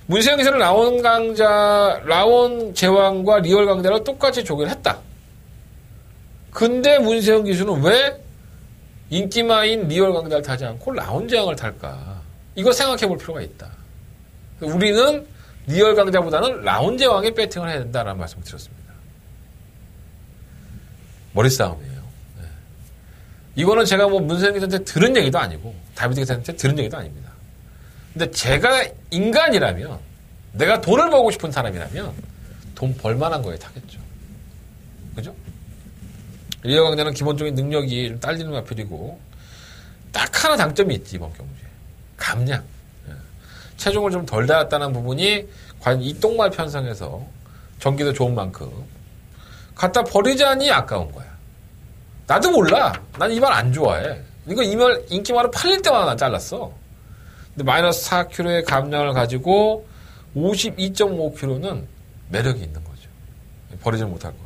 문세영 기사는 라온 제왕과 리얼 강자를 똑같이 조교를 했다. 근데 문세영 기수는 왜 인기마인 리얼 강자를 타지 않고 라온 제왕을 탈까? 이거 생각해 볼 필요가 있다. 우리는 리얼 강자보다는 라온 제왕에 배팅을 해야 된다라는 말씀을 드렸습니다. 머리싸움이에요. 네. 이거는 제가 뭐 문세영 기사한테 들은 얘기도 아니고 다비드 기사한테 들은 얘기도 아닙니다. 근데 제가 인간이라면, 내가 돈을 벌고 싶은 사람이라면 돈 벌만한 거에 타겠죠. 그죠? 리얼 강자는 기본적인 능력이 좀 딸리는 마필이고, 딱 하나 장점이 있지, 이번 경주에. 감량. 체중을 좀 덜 달았다는 부분이 과연 이 똥말 편성에서 전기도 좋은 만큼 갖다 버리자니 아까운 거야. 나도 몰라. 난 이 말 안 좋아해. 이거 이말 인기말을 팔릴 때마다 난 잘랐어. 근데 마이너스 4kg의 감량을 가지고 52.5kg는 매력이 있는 거죠. 버리지 못할 것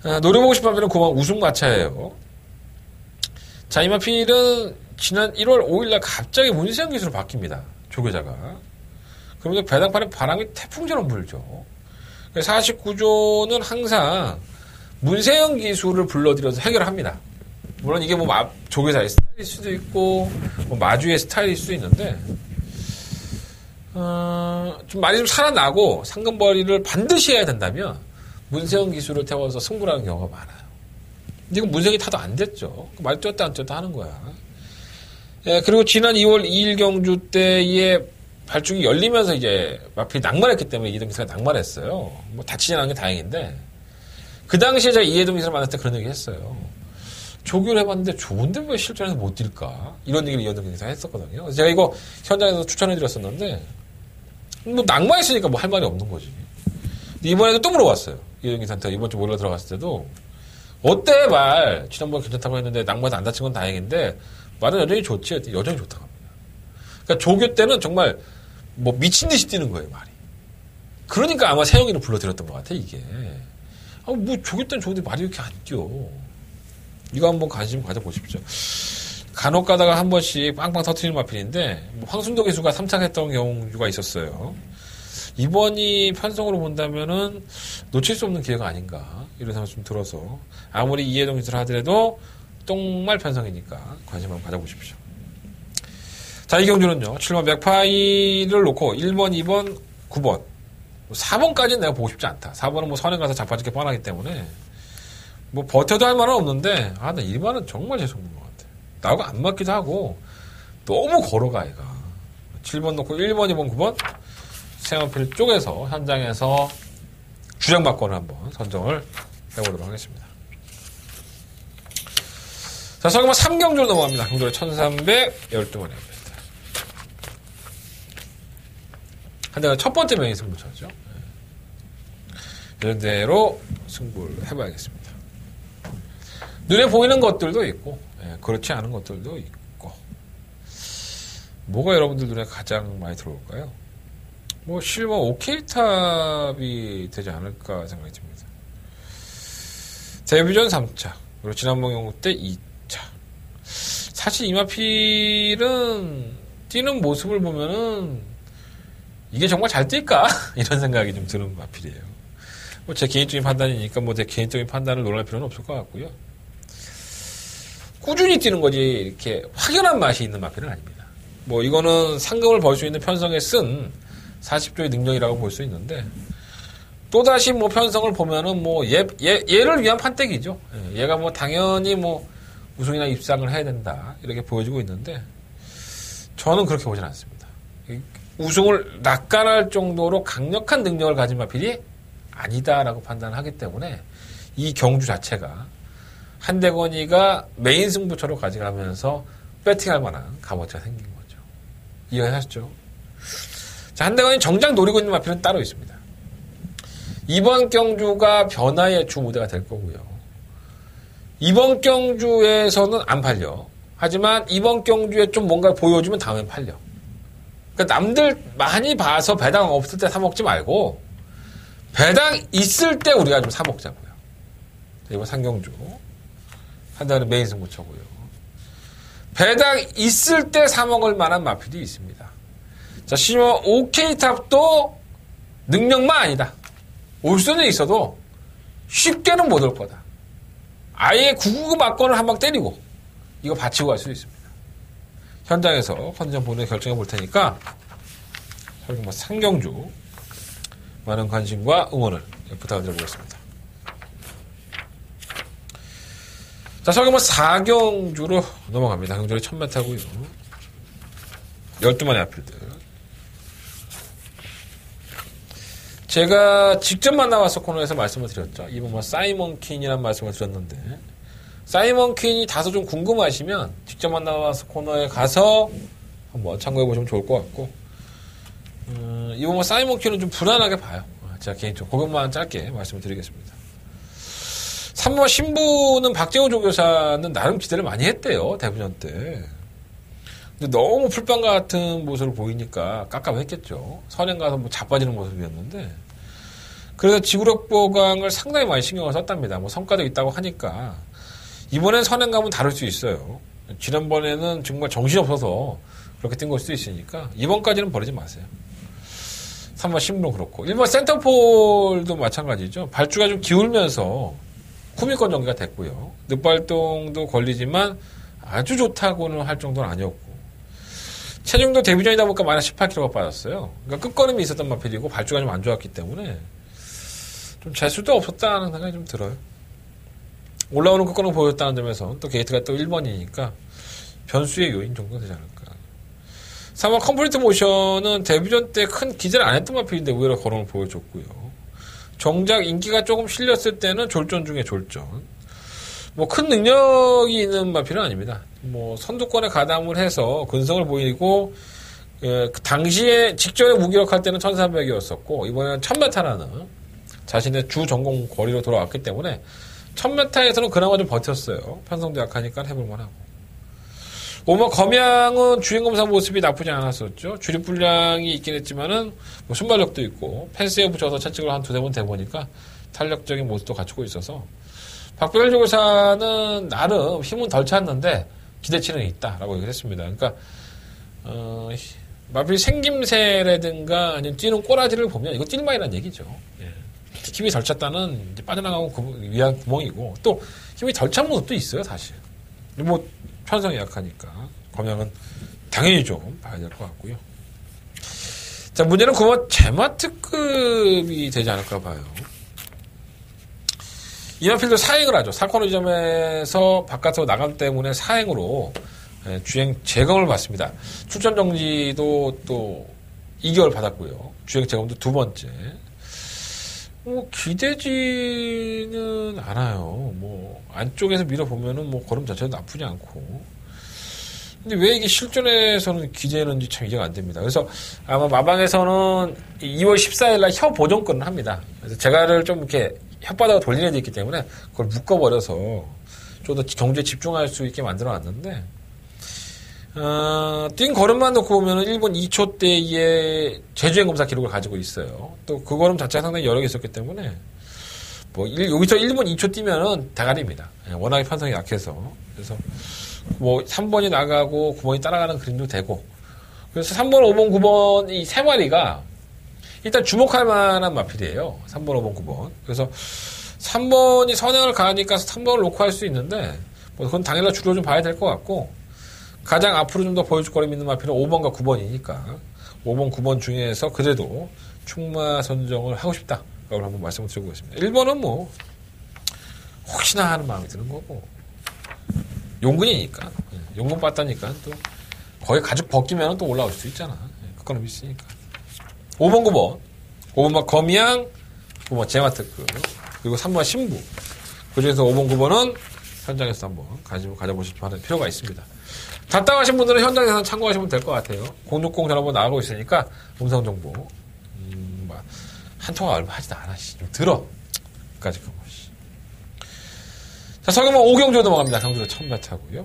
같고. 노려보고 싶은 마필은 9번 우승마차예요. 자, 이 마필은 지난 1월 5일날 갑자기 문세영 기수로 바뀝니다. 조교자가. 그러면서 배당판에 바람이 태풍처럼 불죠. 49조는 항상 문세영 기수를 불러들여서 해결을 합니다. 물론 이게 뭐 조교사의 스타일일 수도 있고, 뭐 마주의 스타일일 수도 있는데, 좀 많이 좀 살아나고 상금벌이를 반드시 해야 된다면 문세영 기수를 태워서 승부를 하는 경우가 많아요. 근데 이건 문세영이 타도 안 됐죠. 말 뛰었다 안 뛰었다 하는 거야. 예, 그리고 지난 2월 2일 경주 때에 발중이 열리면서 이제 마필이 낙마했기 때문에 이해동 기사가 낙마했어요. 뭐 다치지 않은 게 다행인데, 그 당시에 제가 이해동 기사를 만났을 때 그런 얘기 했어요. 조교를 해봤는데 좋은데 왜 실전에서 못 뛸까? 이런 얘기를 이해동 기사가 했었거든요. 그래서 제가 이거 현장에서 추천해드렸었는데, 뭐 낙마했으니까 뭐 할 말이 없는 거지. 이번에도 또 물어봤어요. 이해동 기사한테 이번 주 몰러 들어갔을 때도 어때 말? 지난번에 괜찮다고 했는데 낙마해서 안 다친 건 다행인데 말은 여전히 좋지. 여전히 좋다고 합니다. 그러니까 조교 때는 정말 뭐 미친 듯이 뛰는 거예요, 말이. 그러니까 아마 세영이를 불러드렸던 것 같아, 이게. 뭐 조교 때는 좋은데 말이 이렇게 안 뛰어. 이거 한번 관심 가져보십시오. 간혹 가다가 한 번씩 빵빵 터트리는 마필인데, 뭐 황순도 기수가 3착했던 경우가 있었어요. 이번이 편성으로 본다면은 놓칠 수 없는 기회가 아닌가, 이런 생각 좀 들어서, 아무리 이해동 기수를 하더라도 똥말 편성이니까 관심 한번 가져보십시오. 자, 이 경주는요, 7번 맥파이를 놓고 1번, 2번, 9번. 4번까지는 내가 보고 싶지 않다. 4번은 뭐 선행 가서 자빠지게 뻔하기 때문에 뭐 버텨도 할 말은 없는데 나 1번은 정말 재수없는 것 같아. 나하고 안 맞기도 하고 너무 걸어가 얘가. 7번 놓고 1번, 2번, 9번 세마필 쪽에서 현장에서 주장받거나 한번 선정을 해보도록 하겠습니다. 자, 설마 3경주로 넘어갑니다. 경주로 1312마리. 한대가 첫 번째 명의 승부처죠. 이런 대로 승부를 해봐야겠습니다. 눈에 보이는 것들도 있고, 그렇지 않은 것들도 있고, 뭐가 여러분들 눈에 가장 많이 들어올까요? 뭐, 실버 OK탑이 되지 않을까 생각이 듭니다. 데뷔전 3차, 그리고 지난번 경우 때 2차. 사실 이마필은 뛰는 모습을 보면은, 이게 정말 잘 뛸까? 이런 생각이 좀 드는 마필이에요. 뭐 제 개인적인 판단이니까 뭐 제 개인적인 판단을 논할 필요는 없을 것 같고요. 꾸준히 뛰는 거지 이렇게 확연한 맛이 있는 마필은 아닙니다. 뭐 이거는 상금을 벌 수 있는 편성에 쓴 40조의 능력이라고 볼 수 있는데 또다시 뭐 편성을 보면은 뭐 얘를 위한 판때기죠. 얘가 뭐 당연히 뭐 우승이나 입상을 해야 된다 이렇게 보여지고 있는데 저는 그렇게 보진 않습니다. 우승을 낙관할 정도로 강력한 능력을 가진 마필이 아니다라고 판단을 하기 때문에 이 경주 자체가 한대건이가 메인 승부처로 가져가면서 배팅할 만한 값어치가 생긴 거죠. 이해하셨죠? 자, 한대건이 정작 노리고 있는 마필은 따로 있습니다. 이번 경주가 변화의 주 무대가 될 거고요. 이번 경주에서는 안 팔려. 하지만 이번 경주에 좀 뭔가 보여주면 다음엔 팔려. 그러니까 남들 많이 봐서 배당 없을 때 사먹지 말고 배당 있을 때 우리가 좀 사먹자고요. 이번 상경주 한다는 메인 승부처고요. 배당 있을 때 사먹을 만한 마필이 있습니다. 자, 심지어 OK탑도 능력만 아니다. 올 수는 있어도 쉽게는 못 올 거다. 아예 999 막건을 한 방 때리고 이거 받치고 갈 수도 있습니다. 현장에서 컨디션 보내 결정해 볼 테니까 설경 상경주 많은 관심과 응원을 부탁을 드려보겠습니다. 자, 설경 4경주로 넘어갑니다. 경주를 1000m고요. 12마리 아필들. 제가 직접 만나와서 코너에서 말씀을 드렸죠. 이번 뭐 사이먼 퀸이라는 말씀을 드렸는데 사이먼 퀸이 다소 좀 궁금하시면 직접 만나와서 코너에 가서 한번 참고해 보시면 좋을 것 같고 이번 뭐 사이먼 퀸은 좀 불안하게 봐요. 제가 개인적으로 그것만 짧게 말씀을 드리겠습니다. 3번 신부는 박재호 조교사는 나름 기대를 많이 했대요. 데뷔전 때. 근데 너무 풀빵 같은 모습을 보이니까 깝깝했겠죠. 선행 가서 뭐 자빠지는 모습이었는데 그래서 지구력 보강을 상당히 많이 신경을 썼답니다. 뭐 성과도 있다고 하니까 이번엔 선행감은 다를 수 있어요. 지난번에는 정말 정신없어서 그렇게 뛴 걸 수도 있으니까 이번까지는 버리지 마세요. 3번 신부는 그렇고 1번 센터폴도 마찬가지죠. 발주가 좀 기울면서 쿠미권 전개가 됐고요. 늑발동도 걸리지만 아주 좋다고는 할 정도는 아니었고 체중도 데뷔전이다 보니까 마이너스 18kg가 빠졌어요. 그러니까 끝걸음이 있었던 마필이고 발주가 좀 안 좋았기 때문에 좀 재수도 없었다는 생각이 좀 들어요. 올라오는 끝걸음 보였다는 점에서 또 게이트가 또 1번이니까 변수의 요인 정도 되지 않을까. 3번 컴플리트 모션은 데뷔전 때 큰 기대를 안 했던 마필인데 의외로 걸음을 보여줬고요. 정작 인기가 조금 실렸을 때는 졸전 중에 졸전. 뭐 큰 능력이 있는 마필은 아닙니다. 뭐 선두권에 가담을 해서 근성을 보이고 그 당시에 직전에 무기력할 때는 1300이었었고 이번에는 1000m라는 자신의 주 전공 거리로 돌아왔기 때문에 1000m에서는 그나마 좀 버텼어요. 편성도 약하니까 해볼만 하고. 5번 검양은 주행검사 모습이 나쁘지 않았었죠. 주립 분량이 있긴 했지만은 뭐 순발력도 있고 펜스에 붙여서 채찍을 한 2-3번 대보니까 탄력적인 모습도 갖추고 있어서 박병일 조교사는 나름 힘은 덜 찼는데 기대치는 있다라고 얘기를 했습니다. 그러니까 마필 생김새라든가 아니면 뛰는 꼬라지를 보면 이거 뛸만이라는 얘기죠. 예. 힘이 덜 찼다는 이제 빠져나가고 위한 구멍이고 또 힘이 덜 찬 모습도 있어요, 사실. 뭐 편성이 약하니까 검양은 당연히 좀 봐야 될 것 같고요. 자, 문제는 9번 제마특급이 되지 않을까 봐요. 이마필도 사행을 하죠. 살코노 지점에서 바깥으로 나감 때문에 사행으로 주행 재검을 받습니다. 출전 정지도 또 2개월 받았고요. 주행 재검도 2번째. 뭐 기대지는 않아요. 뭐 안쪽에서 밀어보면은 뭐 걸음 자체도 나쁘지 않고. 근데 왜 이게 실전에서는 기대했는지 참 이해가 안 됩니다. 그래서 아마 마방에서는 2월 14일 날 혀 보존권을 합니다. 그래서 제가를 좀 이렇게 혓바닥을 돌리는 데 있기 때문에 그걸 묶어버려서 좀 더 경주에 집중할 수 있게 만들어 놨는데, 뛴 걸음만 놓고 보면은 일본 2초 대의 제주행 검사 기록을 가지고 있어요. 또 그 걸음 자체가 상당히 여러 개 있었기 때문에, 뭐, 여기서 일본 2초 뛰면은 대가리입니다. 워낙에 편성이 약해서. 그래서, 뭐, 3번이 나가고 9번이 따라가는 그림도 되고. 그래서 3번, 5번, 9번 이 세 마리가 일단 주목할 만한 마필이에요. 3번, 5번, 9번. 그래서 3번이 선행을 가니까 3번을 놓고 할 수 있는데, 뭐, 그건 당일날 주로 좀 봐야 될 것 같고, 가장 앞으로 좀 더 보여줄 거리 있는 마필은 5번과 9번이니까 5번, 9번 중에서 그래도 충마 선정을 하고 싶다. 라고 한번 말씀을 드리고 있습니다. 1번은 뭐 혹시나 하는 마음이 드는 거고, 용근이니까, 용근 봤다니까 또 거의 가죽 벗기면 또 올라올 수도 있잖아. 그거는 있으니까. 5번, 9번 5번만 거미양, 9번 제마특급, 그리고 3번 신부. 그 중에서 5번, 9번은 현장에서 한번 가져보실 필요가 있습니다. 답답하신 분들은 현장에서 참고하시면 될 것 같아요. 060 전화번호 나가고 있으니까 음성정보. 한 통화 얼마 하지도 않아. 좀 들어. 끝까지 그거. 자, 서경만 오경주 넘어갑니다. 경주로 1000m고요.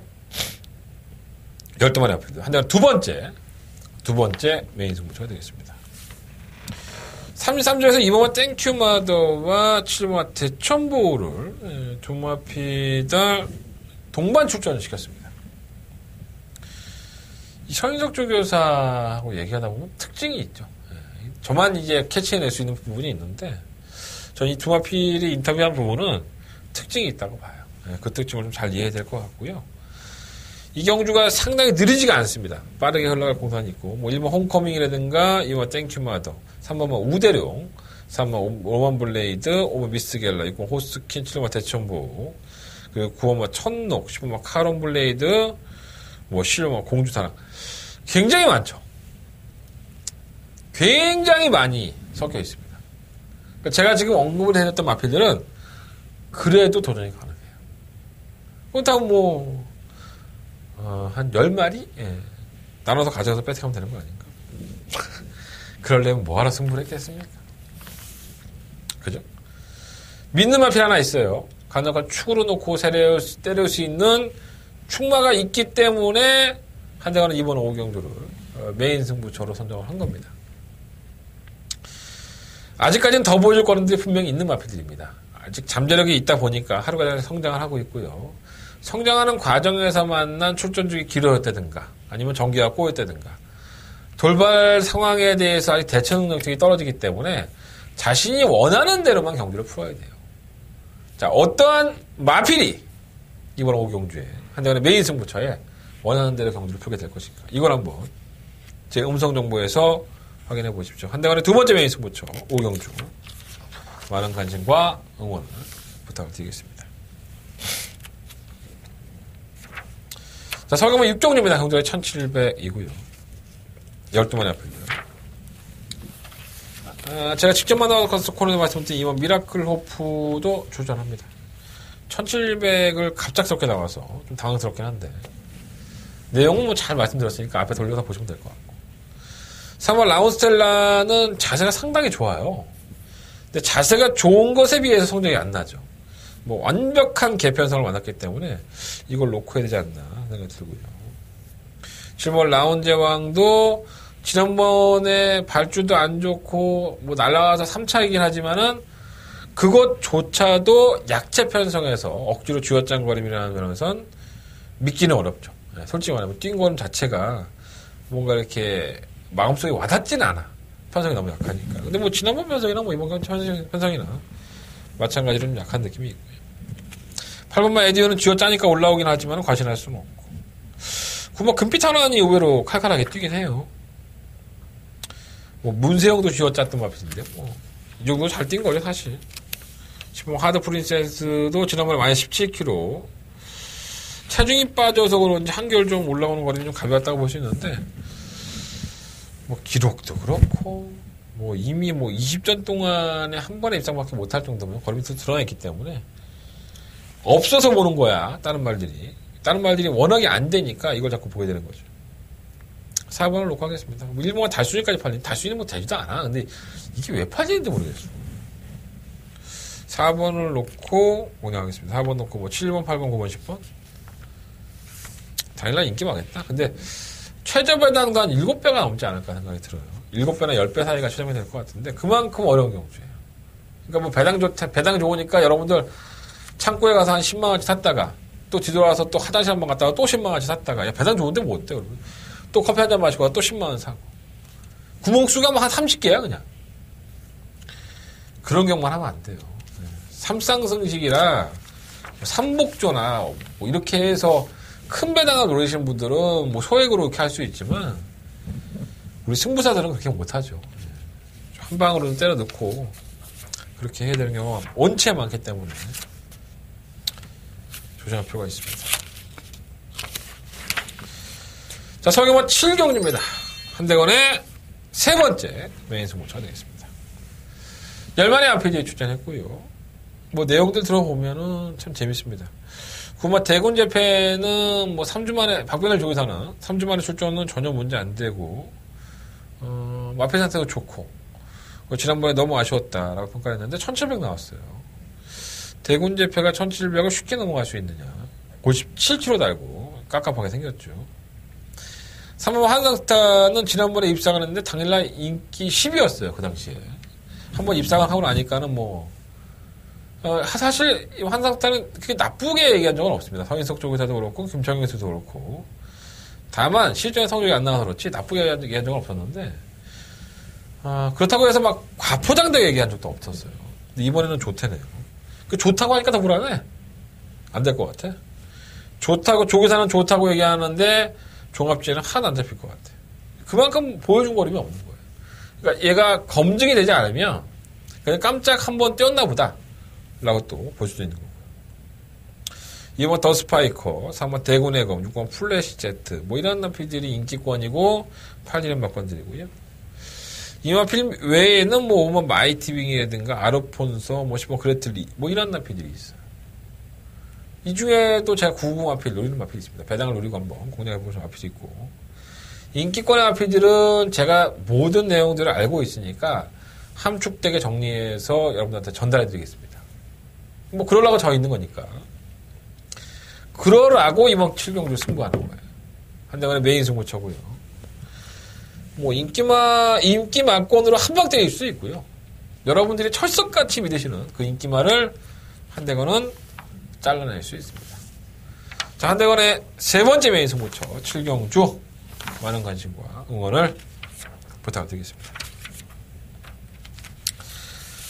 12마리 앞입니다. 한대가 두 번째 메인 승부처가 되겠습니다. 33조에서 2번마 땡큐 마더와 7번마 대천보를 조마피달 동반 출전을 시켰습니다. 이 서인석 조교사하고 얘기하다 보면 특징이 있죠. 저만 이제 캐치해낼 수 있는 부분이 있는데, 전 이 두마필이 인터뷰한 부분은 특징이 있다고 봐요. 그 특징을 좀 잘 이해해야 될 것 같고요. 이 경주가 상당히 느리지가 않습니다. 빠르게 흘러갈 공산이 있고, 뭐 1번 홈커밍이라든가 2번 땡큐마더, 3번만 우대룡, 3번 5번 블레이드, 5번 미스겔라, 6번 호스킨, 7번 대천보, 그리고 9번만 천녹, 10번만 카론 블레이드, 뭐 10번만 공주사랑. 굉장히 많죠. 굉장히 많이 섞여 있습니다. 그러니까 제가 지금 언급을 해줬던 마필들은 그래도 도전이 가능해요. 그렇다고 뭐, 한 10마리? 예. 나눠서 가져가서 배팅하면 되는 거 아닌가? 그러려면 뭐하러 승부를 했겠습니까? 그죠? 믿는 마필 하나 있어요. 간혹한 축으로 놓고 때릴 수 있는 축마가 있기 때문에 한대관은 이번 오경주를 메인 승부처로 선정을 한 겁니다. 아직까지는 더 보여줄 거리들이 분명히 있는 마필들입니다. 아직 잠재력이 있다 보니까 하루가 성장을 하고 있고요. 성장하는 과정에서 만난 출전중이 길어졌다든가 아니면 전기가 꼬였다든가 돌발 상황에 대해서 아직 대처 능력이 떨어지기 때문에 자신이 원하는 대로만 경기를 풀어야 돼요. 자, 어떠한 마필이 이번 오경주에 한대관의 메인 승부처에 원하는 대로 경기를 풀게 될 것인가. 이걸 한번 제 음성 정보에서 확인해 보십시오. 한대관의 두 번째 메인 승부처 오경주. 많은 관심과 응원을 부탁을 드리겠습니다. 자, 서경만 6종류입니다. 경주의 1700이고요. 12마리 앞입니다. 제가 직접 만나서 코너에 말씀드린 이번 미라클 호프도 출전합니다. 1700을 갑작스럽게 나와서 좀 당황스럽긴 한데 내용은 뭐 잘 말씀드렸으니까 앞에 돌려서 보시면 될 것 같고, 3번 라운스텔라는 자세가 상당히 좋아요. 근데 자세가 좋은 것에 비해서 성적이 안 나죠. 뭐 완벽한 개편성을 만났기 때문에 이걸 놓고 해야 되지 않나 생각이 들고요. 7번 라운제왕도 지난번에 발주도 안 좋고 뭐 날아가서 3차이긴 하지만은 그것조차도 약체 편성해서 억지로 쥐어짠거림이라는 면에선 믿기는 어렵죠. 솔직히 말하면 뛴 거는 자체가 뭔가 이렇게 마음속에 와닿지는 않아. 편성이 너무 약하니까. 근데 뭐 지난번 편성이나 뭐 이번 편성이나 마찬가지로 좀 약한 느낌이 있고요. 8번만 에디오는 쥐어짜니까 올라오긴 하지만 과신할 수는 없고. 9번 금빛 하나는 의외로 칼칼하게 뛰긴 해요. 뭐 문세영도 쥐어짰던 마필인데 뭐 이 정도 잘 뛴 거예요 사실. 지금 하드 프린세스도 지난번에 마이너스 17kg. 체중이 빠져서 그런지 한결 좀 올라오는 거리는 좀 가벼웠다고 볼 수 있는데, 뭐, 기록도 그렇고, 뭐, 이미 뭐 20전 동안에 한 번에 입상밖에 못할 정도면 거리 밑으로 드러나있기 때문에, 없어서 보는 거야, 다른 말들이. 다른 말들이 워낙에 안 되니까 이걸 자꾸 보게 되는 거죠. 4번을 놓고 하겠습니다. 뭐 일본가 달수니까지 팔린, 달수는 뭐 되지도 않아. 근데 이게 왜 팔리는지 모르겠어. 4번을 놓고, 뭐냐 하겠습니다. 4번 놓고 뭐 7번, 8번, 9번, 10번? 당연히 인기 많겠다. 근데 최저 배당도 한 7배가 넘지 않을까 생각이 들어요. 7배나 10배 사이가 최저이 될 것 같은데 그만큼 어려운 경주예요. 그러니까 뭐 배당 좋으니까 여러분들 창고에 가서 한 10만원치 샀다가 또 뒤돌아서 또 화장실 한번 갔다가 또 10만원치 샀다가 야 배당 좋은데 뭐 어때 그러면 또 커피 한잔 마시고 또 10만원 사고 구멍수가 뭐 한 30개야 그냥. 그런 경우만 하면 안 돼요. 삼쌍승식이라 삼복조나 뭐 이렇게 해서 큰 배당을 노리시는 분들은 뭐 소액으로 이렇게 할 수 있지만 우리 승부사들은 그렇게 못하죠. 한 방으로는 때려 넣고 그렇게 해야 되는 경우가 원체 많기 때문에 조심할 필요가 있습니다. 자, 서경원 7경주입니다. 한대건의 세 번째 메인 승부처가 되겠습니다. 열만의 RPG에 출전했고요. 뭐 내용들 들어보면은 참 재밌습니다. 구마 대군 재패는 뭐 3주 만에 박병일 조교사는 3주 만에 출전은 전혀 문제 안 되고 마페 상태도 좋고 지난번에 너무 아쉬웠다라고 평가했는데 1700 나왔어요. 대군 재패가 1700을 쉽게 넘어갈 수 있느냐 57kg 달고 깝깝하게 생겼죠. 3번 한상스타는 지난번에 입상을 했는데 당일날 인기 10위였어요. 그 당시에 한번 입상을 하고 나니까는 뭐 사실 한상스타는 그렇게 나쁘게 얘기한 적은 없습니다. 서인석 조교사도 그렇고 김창용 교수도 그렇고 다만 실전에 성적이 안 나와서 그렇지 나쁘게 얘기한 적은 없었는데 그렇다고 해서 막 과포장되게 얘기한 적도 없었어요. 근데 이번에는 좋대네요. 그 좋다고 하니까 더 불안해. 안 될 것 같아. 좋다고 조교사는 좋다고 얘기하는데 종합지에는 하나도 안 잡힐 것 같아. 그만큼 보여준 거림이 없는 거예요. 그러니까 얘가 검증이 되지 않으면 그냥 깜짝 한번 떼었나 보다 라고 또 볼 수도 있는 거고요. 2번 더 스파이커, 3번 대군의 검, 6번 플래시 제트 뭐 이런 나피들이 인기권이고 8일은 막건들이고요. 이만 필름 외에는 뭐 5번 마이티빙이라든가 아르폰서, 뭐 10번 그레틀리 뭐 이런 나피들이 있어요. 이 중에도 제가 99 마필 노리는 마필이 있습니다. 배당을 노리고 한번 공략해보시는 마필이 있고 인기권의 마필들은 제가 모든 내용들을 알고 있으니까 함축되게 정리해서 여러분들한테 전달해드리겠습니다. 뭐 그러려고 저 있는 거니까 그러라고 이번 7경주 승부하는 거예요. 한대간의 메인 승부처고요. 뭐 인기만권으로 한방 때릴 수 있고요. 여러분들이 철석같이 믿으시는 그 인기만을 한대건은 잘라낼 수 있습니다. 자, 한대건의 세 번째 메인 승부처 7경주 많은 관심과 응원을 부탁드리겠습니다.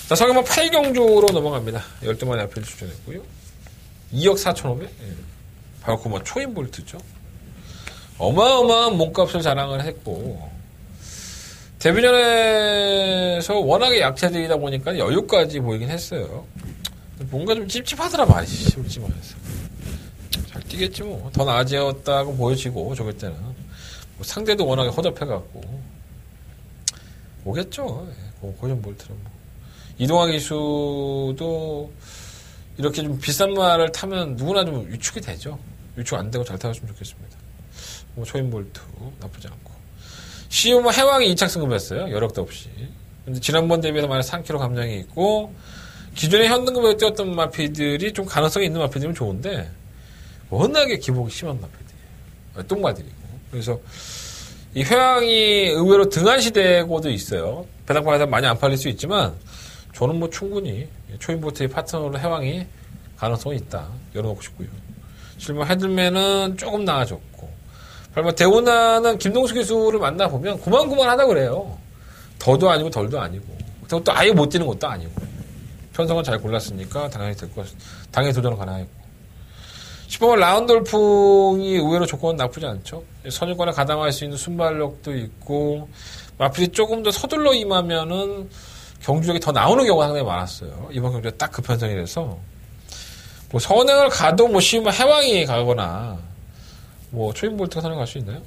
자, 서경만 8경주로 넘어갑니다. 12만의 앞에 출전했고요. 2억 4,500? 예. 바로 그 뭐 초인볼트죠. 어마어마한 몸값을 자랑을 했고 데뷔전에서 워낙에 약체들이다 보니까 여유까지 보이긴 했어요. 뭔가 좀 찝찝하더라 많이 솔직히 말해서. 잘 뛰겠지 뭐. 더 나아졌다고 보여지고 저럴 때는 뭐 상대도 워낙에 허접해갖고 오겠죠. 예. 고전볼트는 뭐. 이동화 기수도 이렇게 좀 비싼 말을 타면 누구나 좀 위축이 되죠. 위축 안 되고 잘 타줬으면 좋겠습니다. 뭐 초인볼트 나쁘지 않고. 시우마 해왕이 2착 승급했어요. 여력도 없이. 근데 지난번 대비해서 마이너스 3kg 감량이 있고 기존에 현등급에 뛰었던 마피들이 좀 가능성이 있는 마피들이면 좋은데 워낙에 기복이 심한 마피들이에요. 똥마들이고. 그래서 이 회왕이 의외로 등한시대고도 있어요. 배당판에서 많이 안 팔릴 수 있지만 저는 뭐 충분히 초인보트의 파트너로 해왕이 가능성이 있다. 열어놓고 싶고요. 실버 헤들맨은 조금 나아졌고 8번 대우나는 김동수 기수를 만나보면 고만고만하다 그래요. 더도 아니고 덜도 아니고 그리고 또 아예 못 뛰는 것도 아니고 편성은 잘 골랐으니까 당연히 당연히 도전은 가능하고 10번 라운돌풍이 의외로 조건은 나쁘지 않죠. 선유권에 가담할 수 있는 순발력도 있고 마필이 조금 더 서둘러 임하면은 경주력이 더 나오는 경우가 상당히 많았어요. 이번 경주가 딱 그 편성이라서 뭐 선행을 가도 뭐 쉬우면 해왕이 가거나 뭐 초인볼트가 선행 갈 수 있나요?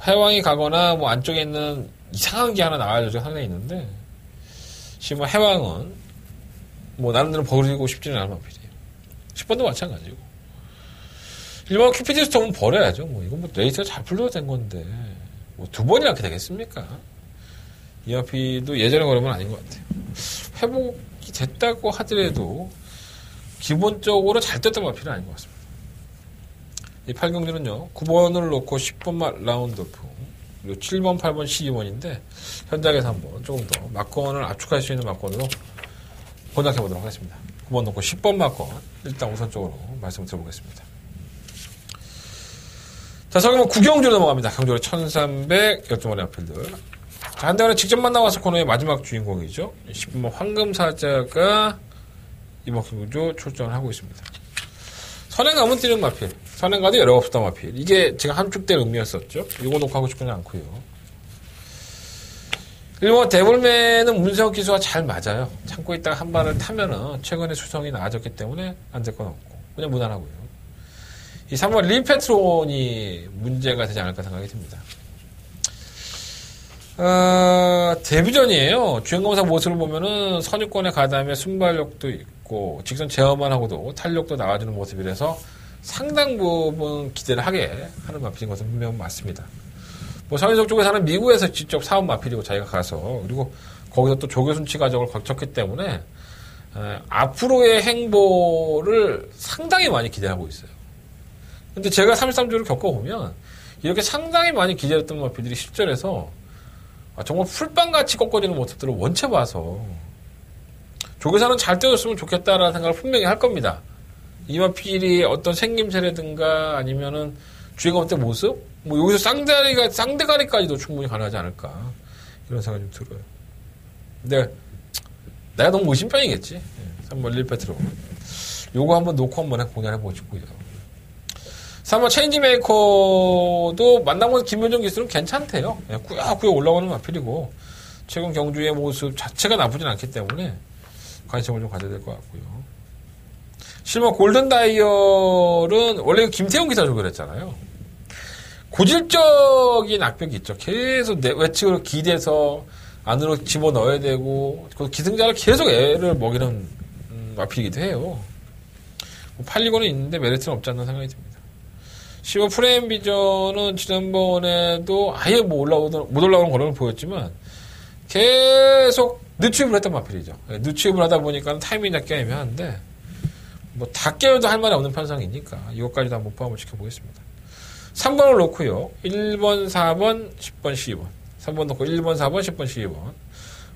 해왕이 가거나 뭐 안쪽에 있는 이상한 게 하나 나와야 될 상당히 있는데 쉬우면 해왕은 뭐 나름대로 버리고 싶지는 않은 마필이에요. 10번도 마찬가지고 1번 큐피드 스톰은 버려야죠. 뭐 이건 뭐 레이스가 잘 풀려도 된 건데 뭐 2번이나 이렇게 되겠습니까? 이 마필도 예전에 걸으면 아닌 것 같아요. 회복이 됐다고 하더라도 기본적으로 잘 떴던 마필은 아닌 것 같습니다. 이 8경주는요 9번을 놓고 10번 라운드오프 그리고 7번, 8번, 12번인데 현장에서 한번 조금 더 막건을 압축할 수 있는 막건으로 번역해 보도록 하겠습니다. 9번 놓고 10번 막건 일단 우선적으로 말씀을 드려보겠습니다. 자, 그러면 9경주로 넘어갑니다. 경주로 1312마리 마필들. 자, 한대원에 직접 만나와서 코너의 마지막 주인공이죠. 10번 황금사자가 이번 경주 출전을 하고 있습니다. 선행 가면 뛰는 마필. 선행 가도 여러 없었던 마필. 이게 제가 함축된 의미였었죠. 이거 놓고 하고 싶지는 않고요. 1번 데블맨은 문세혁 기수가 잘 맞아요. 참고 있다가 한 발을 타면은 최근에 수성이 나아졌기 때문에 안 될 건 없고 그냥 무난하고요. 이 3번 림페트론이 문제가 되지 않을까 생각이 듭니다. 데뷔전이에요. 주행검사 모습을 보면은 선유권에 가담에 순발력도 있고 직선 제어만 하고도 탄력도 나와주는 모습이라서 상당 부분 기대를 하게 하는 마필인 것은 분명 맞습니다. 뭐 서인석 쪽에서는 미국에서 직접 사온 마필이고 자기가 가서 그리고 거기서 또 조교순치 과정을 거쳤기 때문에 앞으로의 행보를 상당히 많이 기대하고 있어요. 근데 제가 33주를 겪어보면 이렇게 상당히 많이 기대했던 마필들이 실전에서 정말 풀빵같이 꺾어지는 모습들을 원체 봐서 조교사는 잘 뛰어줬으면 좋겠다라는 생각을 분명히 할 겁니다. 이 마필이 어떤 생김새라든가 아니면은 주행검 때 모습? 뭐 여기서 쌍대가리까지도 충분히 가능하지 않을까 이런 생각이 좀 들어요. 근데 내가 너무 의심병이겠지. 3번 릴페트로 요거 한번 놓고 한번 공략해보고 싶고요. 3번 체인지메이커도 만나보는 김효정 기술은 괜찮대요. 꾸역꾸역 올라오는 마필이고 최근 경주의 모습 자체가 나쁘진 않기 때문에 관심을 좀 가져야 될 것 같고요. 실버 골든 다이얼은 원래 김태용 기사 조결했잖아요. 고질적인 악벽이 있죠. 계속 외측으로 기대서 안으로 집어넣어야 되고 기승자를 계속 애를 먹이는 마필이기도 해요. 팔리고는 있는데 메리트는 없지 않나 생각이 듭니다. 15 프레임 비전은 지난번에도 아예 못 올라오는 걸음을 보였지만 계속 늦추입을 했던 마필이죠. 늦추입을 하다 보니까 타이밍 잡기 애매한데 뭐 다 깨어도 할 말이 없는 편성이니까 이것까지도 한번 포함을 시켜보겠습니다. 3번을 놓고요. 1번, 4번, 10번, 12번. 3번 놓고 1번, 4번, 10번, 12번.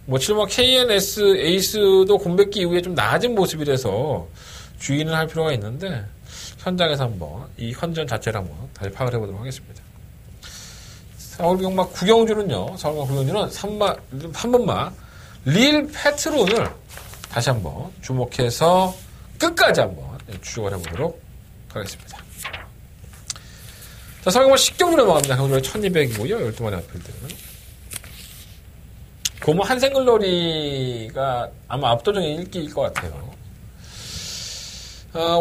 뭐 7번 KNS 에이스도 공백기 이후에 좀 나아진 모습이라서 주의는 할 필요가 있는데 현장에서 한번 이 현전 자체를 한번 다시 파악을 해보도록 하겠습니다. 서울경마 구경주는요. 서울경마 구경주는 3번마 릴 페트론을 다시 한번 주목해서 끝까지 한번 추적을 해보도록 하겠습니다. 자, 서울경마 식경주로 넘어갑니다. 경주는 1200이고요. 12마리 마필들은. 고모 한생글러리가 아마 압도적인 인기일 것 같아요.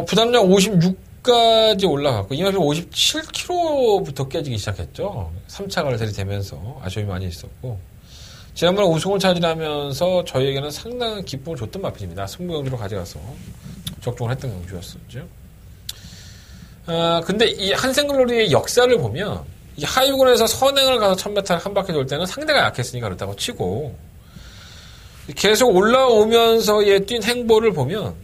부담량 56까지 올라갔고, 이 마필 57kg부터 깨지기 시작했죠. 3차가를 들이대면서 아쉬움이 많이 있었고, 지난번에 우승을 차지하면서 저희에게는 상당한 기쁨을 줬던 마필입니다. 승부경주로 가져가서 적중을 했던 경주였었죠. 근데 이 한생글로리의 역사를 보면, 이 하위군에서 선행을 가서 1000m 한 바퀴 돌 때는 상대가 약했으니까 그렇다고 치고, 계속 올라오면서의 뛴 행보를 보면,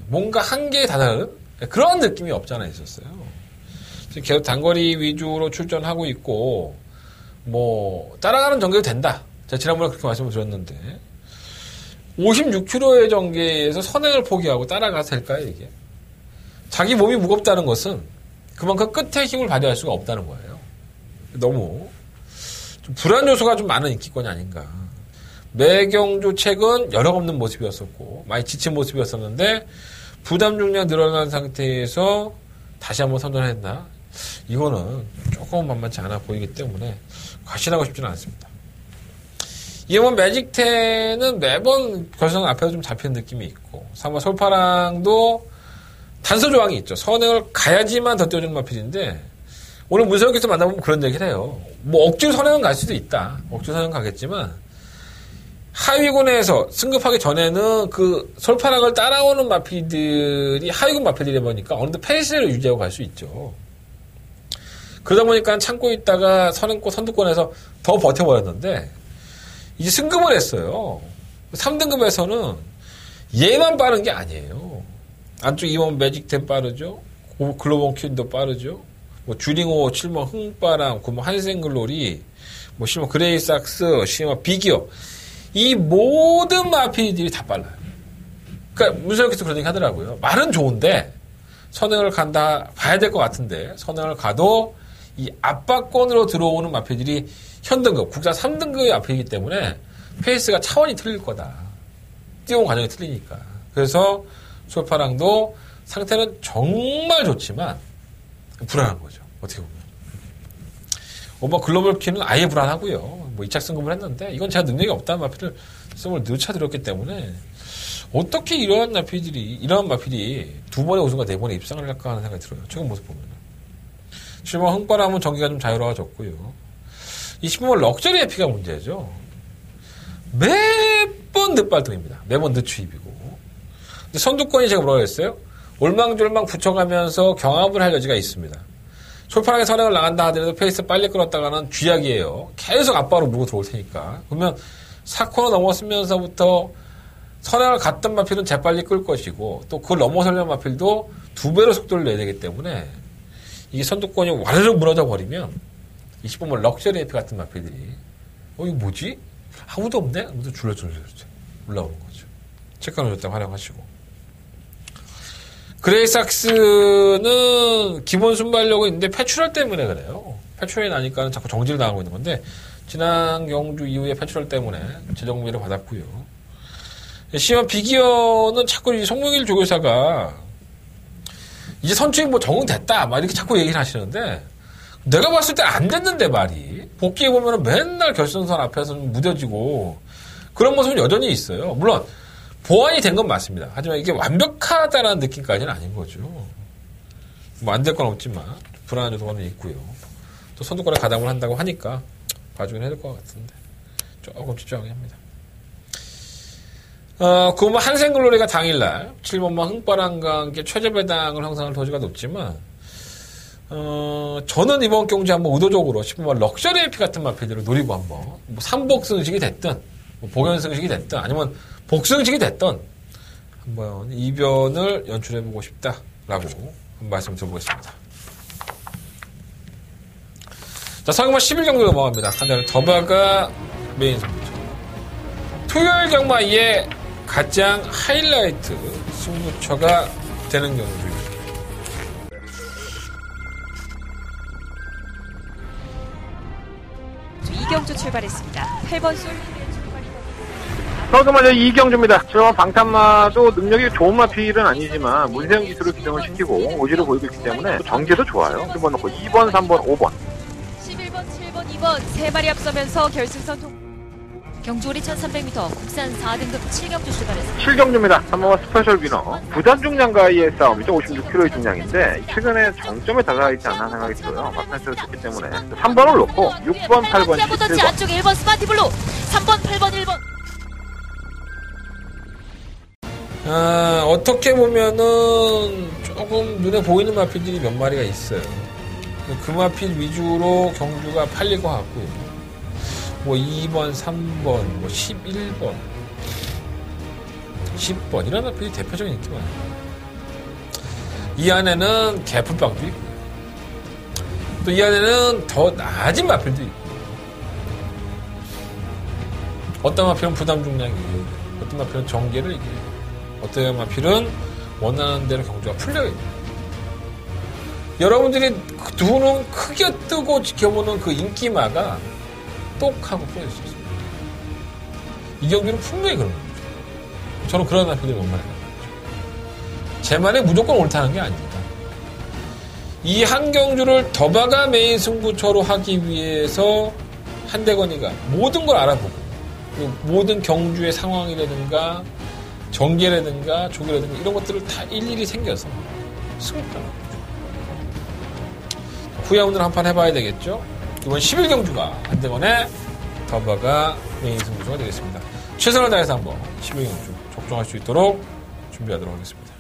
뭔가 한계에 다다른 그런 느낌이 없잖아 있었어요. 계속 단거리 위주로 출전하고 있고, 뭐, 따라가는 전개도 된다. 제가 지난번에 그렇게 말씀을 드렸는데, 56km의 전개에서 선행을 포기하고 따라가도 될까요, 이게? 자기 몸이 무겁다는 것은 그만큼 끝에 힘을 발휘할 수가 없다는 거예요. 너무 좀 불안 요소가 좀 많은 인기권이 아닌가. 매경주 책은 여력 없는 모습이었었고, 많이 지친 모습이었었는데, 부담 중량 늘어난 상태에서 다시 한번 선전을 했나? 이거는 조금 만만치 않아 보이기 때문에 과신하고 싶지는 않습니다. 이번 매직10은 매번 결승 앞에서 좀 잡히는 느낌이 있고 3번 솔파랑도 단서 조항이 있죠. 선행을 가야지만 더 띄워주는 마필인데 오늘 문세영께서 만나보면 그런 얘기를 해요. 뭐 억지로 선행은 갈 수도 있다. 억지로 선행은 가겠지만 하위군에서 승급하기 전에는 그 솔파랑을 따라오는 마필들이 하위군 마필들이다 보니까 어느덧 페이스를 유지하고 갈 수 있죠. 그러다 보니까 참고 있다가 선행권 선두권에서 더 버텨버렸는데 이제 승급을 했어요. 3등급에서는 얘만 빠른 게 아니에요. 안쪽 2번 매직10 빠르죠. 글로벌 퀸도 빠르죠. 뭐 주링호, 7번 흥빠랑, 9번 한생글로리, 뭐 10번 그레이삭스, 10번 비기어. 이 모든 마필들이 다 빨라요. 그러니까 문세영께서 그런 얘기 하더라고요. 말은 좋은데 선행을 간다 봐야 될 것 같은데 선행을 가도 이 압박권으로 들어오는 마필들이 현등급, 국자 3등급의 마필이기 때문에 페이스가 차원이 틀릴 거다. 뛰어온 과정이 틀리니까. 그래서 솔파랑도 상태는 정말 좋지만 불안한 거죠. 어떻게 보면. 오버 글로벌 키는 아예 불안하고요. 뭐 2차 승급을 했는데 이건 제가 능력이 없다는 마필을 24차 들었기 때문에 어떻게 이러한 마필이 두 번의 우승과 네 번의 입상을 할까 하는 생각이 들어요. 최근 모습 보면. 7번 흥바람은 전기가 좀 자유로워졌고요. 20번 럭셔리 에피가 문제죠. 매번 늦발등입니다. 매번 늦추입이고. 근데 선두권이 제가 뭐라고 했어요? 올망졸망 붙여가면서 경합을 할 여지가 있습니다. 솔파랑에 선행을 나간다 하더라도 페이스 빨리 끌었다가는 쥐약이에요. 계속 앞바로 물고 들어올 테니까. 그러면 4코너 넘었으면서부터 선행을 갔던 마필은 재빨리 끌 것이고 또 그걸 넘어서려는 마필도 2배로 속도를 내야 되기 때문에 이게 선두권이 와르르 무너져 버리면 20번만 럭셔리 에피 같은 마필들이 이거 뭐지? 아무도 없네? 아무도 줄러줄러 올라오는 거죠. 체크해놓을 활용하시고 그레이삭스는 기본 순발력은 있는데 패출혈 때문에 그래요. 패출혈이 나니까 자꾸 정지를 당하고 있는 건데 지난 경주 이후에 패출혈 때문에 재정비를 받았고요. 시험 비기어는 자꾸 이 송명일 조교사가 이제 선출이 뭐 적응됐다 막 이렇게 자꾸 얘기를 하시는데 내가 봤을 때 안 됐는데 말이 복귀해보면 맨날 결승선 앞에서 좀 무뎌지고 그런 모습은 여전히 있어요. 물론 보완이 된 건 맞습니다. 하지만 이게 완벽하다라는 느낌까지는 아닌 거죠. 뭐 안 될 건 없지만 불안한 요소는 있고요. 또 선두권에 가담을 한다고 하니까 봐주긴 해야 될 것 같은데 조금 집중하게 합니다. 9번 한생글로리가 당일날 7번만 흥바람과 함께 최저 배당을 형성할 도지가 높지만 저는 이번 경주 한번 의도적으로 10번만 럭셔리 AP 같은 마필들을 노리고 한번 뭐 3복 승식이 됐든 뭐 복연 승식이 됐든 아니면 복승식이 됐던 한번 이변을 연출해보고 싶다라고 한번 말씀 드려보겠습니다. 자, 상금만 11경기 넘어갑니다. 한자는 더바가 메인 승부처. 토요일 경마의 가장 하이라이트 승부처가 되는 경주입니다. 이경주 출발했습니다. 8번 술. 서도 먼저 이경주입니다. 7번 방탄마도 능력이 좋은 마필은 아니지만 문세영 기술을 기정을 시키고 오지를 보이고 있기 때문에 정제도 좋아요. 1번 넣고 2번, 3번, 5번. 11번, 7번, 2번 세 마리 앞서면서 결승선 통. 경주오리 1300m 국산 4등급 7경주 출발했습니다. 7경주입니다. 3번 스페셜 위너. 부산 중량과의 싸움이죠. 56kg의 중량인데 최근에 정점에 달라있지 않나 생각이 들어요. 박찬수를 쳤기 때문에 3번을 놓고 6번, 8번, 7번. 안쪽 1번 스마트블루 3번, 8번, 1번. 어떻게 보면은 조금 눈에 보이는 마필들이 몇 마리가 있어요. 그 마필 위주로 경주가 팔릴 것 같고요. 뭐 2번, 3번, 뭐 11번, 10번 이런 마필이 대표적인 인기 많아요. 이 안에는 개풀빵도 있고 또 이 안에는 더 낮은 마필도 있고 어떤 마필은 부담 중량이 이기고 어떤 마필은 정계를 이기고 어떤 마필은 원하는 대로 경주가 풀려요. 여러분들이 두 눈 크게 뜨고 지켜보는 그 인기마가 똑하고 풀어질 수 있습니다. 이 경주는 분명히 그런 거죠. 저는 그런 마필들이 못 말해요. 제 말에 무조건 옳다는 게 아닙니다. 이 한 경주를 더바가 메인 승부처로 하기 위해서 한대건이가 모든 걸 알아보고 모든 경주의 상황이라든가 전개라든가 조개라든가 이런 것들을 다 일일이 생겨서 승부가 나옵니다. 후에 오늘 한판 해봐야 되겠죠. 이번 11경주가 한대건의 더바가 메인 승부수가 되겠습니다. 최선을 다해서 한번 11경주 적중할 수 있도록 준비하도록 하겠습니다.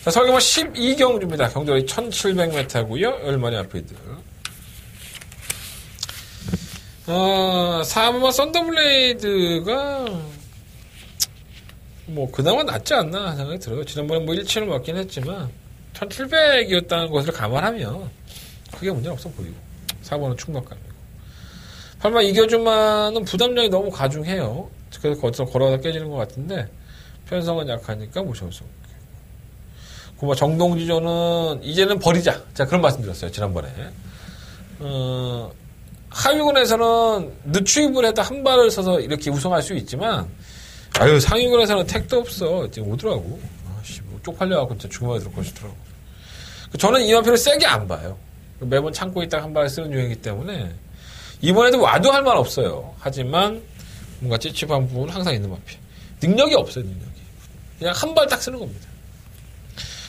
자, 설경마 12경주입니다. 경도리 1700m고요. 10마리 앞이들. 4번마 썬더블레이드가 뭐 그나마 낫지 않나 생각이 들어요. 지난번에 뭐 1치를 맞긴 했지만 1700이었다는 것을 감안하면 크게 문제는 없어 보이고 4번은 충격감이고 8번 이겨주만은 부담량이 너무 가중해요. 그래서 거기서 걸어가다 깨지는 것 같은데 편성은 약하니까 무시할 수 없고 그 정동지조는 이제는 버리자. 제가 그런 말씀 드렸어요. 지난번에 하위군에서는 늦추입을 해도 한 발을 서서 이렇게 우승할 수 있지만 상위군에서는 택도 없어. 이제 오더라고. 뭐 쪽팔려갖고 진짜 죽음에 들을 것이더라고. 저는 이마표를 세게 안 봐요. 매번 참고 있다가 한 발 쓰는 유행이기 때문에 이번에도 와도 할 말 없어요. 하지만 뭔가 찝찝한 부분은 항상 있는 마피. 능력이 없어요. 능력이. 그냥 한 발 딱 쓰는 겁니다.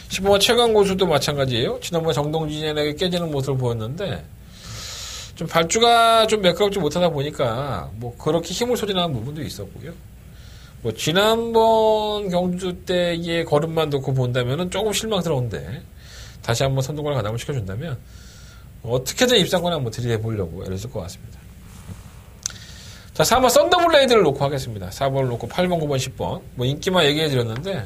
15번 최강고수도 마찬가지예요. 지난번에 정동진에게 깨지는 모습을 보였는데 좀 발주가 좀 매끄럽지 못하다 보니까 뭐 그렇게 힘을 소진하는 부분도 있었고요. 뭐 지난번 경주 때의 걸음만 놓고 본다면은 조금 실망스러운데 다시 한번 선두권을 가담을 시켜준다면 어떻게든 입상권에 한번 들이대보려고 애를 쓸 것 같습니다. 자, 4번 썬더블레이드를 놓고 하겠습니다. 4번을 놓고 8번, 9번, 10번 뭐 인기만 얘기해드렸는데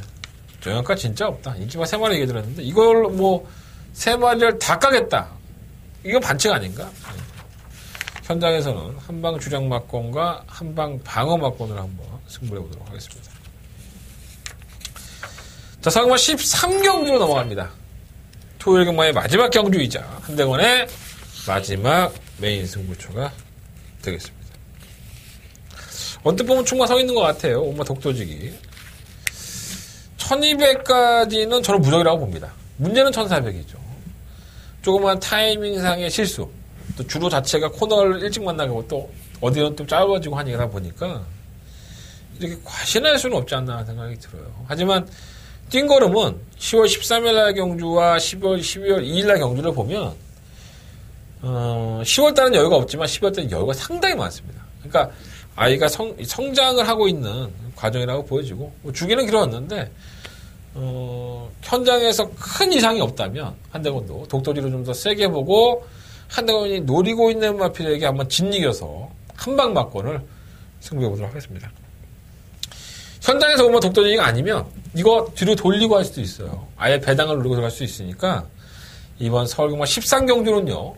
영양가 진짜 없다. 인기만 3마리 얘기해드렸는데 이걸 뭐 3마리를 다 까겠다. 이건 반칙 아닌가? 현장에서는 한방 주장 막권과 한방 방어 막권을 한번 승부해 보도록 하겠습니다. 자, 상마 13경주로 넘어갑니다. 토요일 경마의 마지막 경주이자 한대건의 마지막 메인 승부처가 되겠습니다. 언뜻 보면 충마 서 있는 것 같아요. 엄마 독도지기. 1200까지는 저는 무적이라고 봅니다. 문제는 1400이죠. 조그만 타이밍상의 실수. 또 주로 자체가 코너를 일찍 만나고 또 어디는 좀 짧아지고 하니까 보니까 이렇게 과신할 수는 없지 않나 생각이 들어요. 하지만 띵걸음은 10월 13일 날 경주와 12월 2일 날 경주를 보면 10월 달은 여유가 없지만 12월 달은 여유가 상당히 많습니다. 그러니까 아이가 성장을 하고 있는 과정이라고 보여지고 주기는 길어졌는데 현장에서 큰 이상이 없다면 한대건도 독도지로 좀 더 세게 보고 한대건이 노리고 있는 마필에게 한번 짓이겨서 한방 막권을 승부해 보도록 하겠습니다. 현장에서 오면 독도지가 아니면 이거 뒤로 돌리고 할 수도 있어요. 아예 배당을 누르고 들어갈 수 있으니까 이번 서울경마 13경주는요.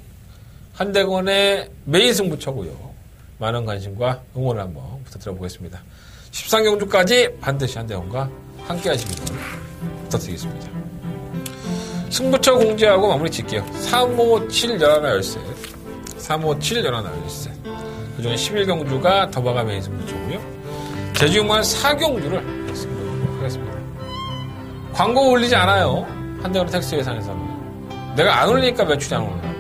한대건의 메인 승부처고요. 많은 관심과 응원을 한번 부탁드려보겠습니다. 13경주까지 반드시 한대건과 함께 하시길 부탁드리겠습니다. 승부처 공지하고 마무리 짓게요. 357 11 열셋 357 11 열셋 그중에 11경주가 더바가 메인 승부처고요. 제주만 4경주를 승부하도록 하겠습니다. 광고 올리지 않아요. 한대건 텍스 예상에서는. 내가 안 올리니까 매출이 안 오는 거야.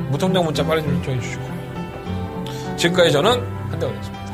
무통장 문자 빨리 좀 조회해 주시고. 지금까지 저는 한대건이었습니다.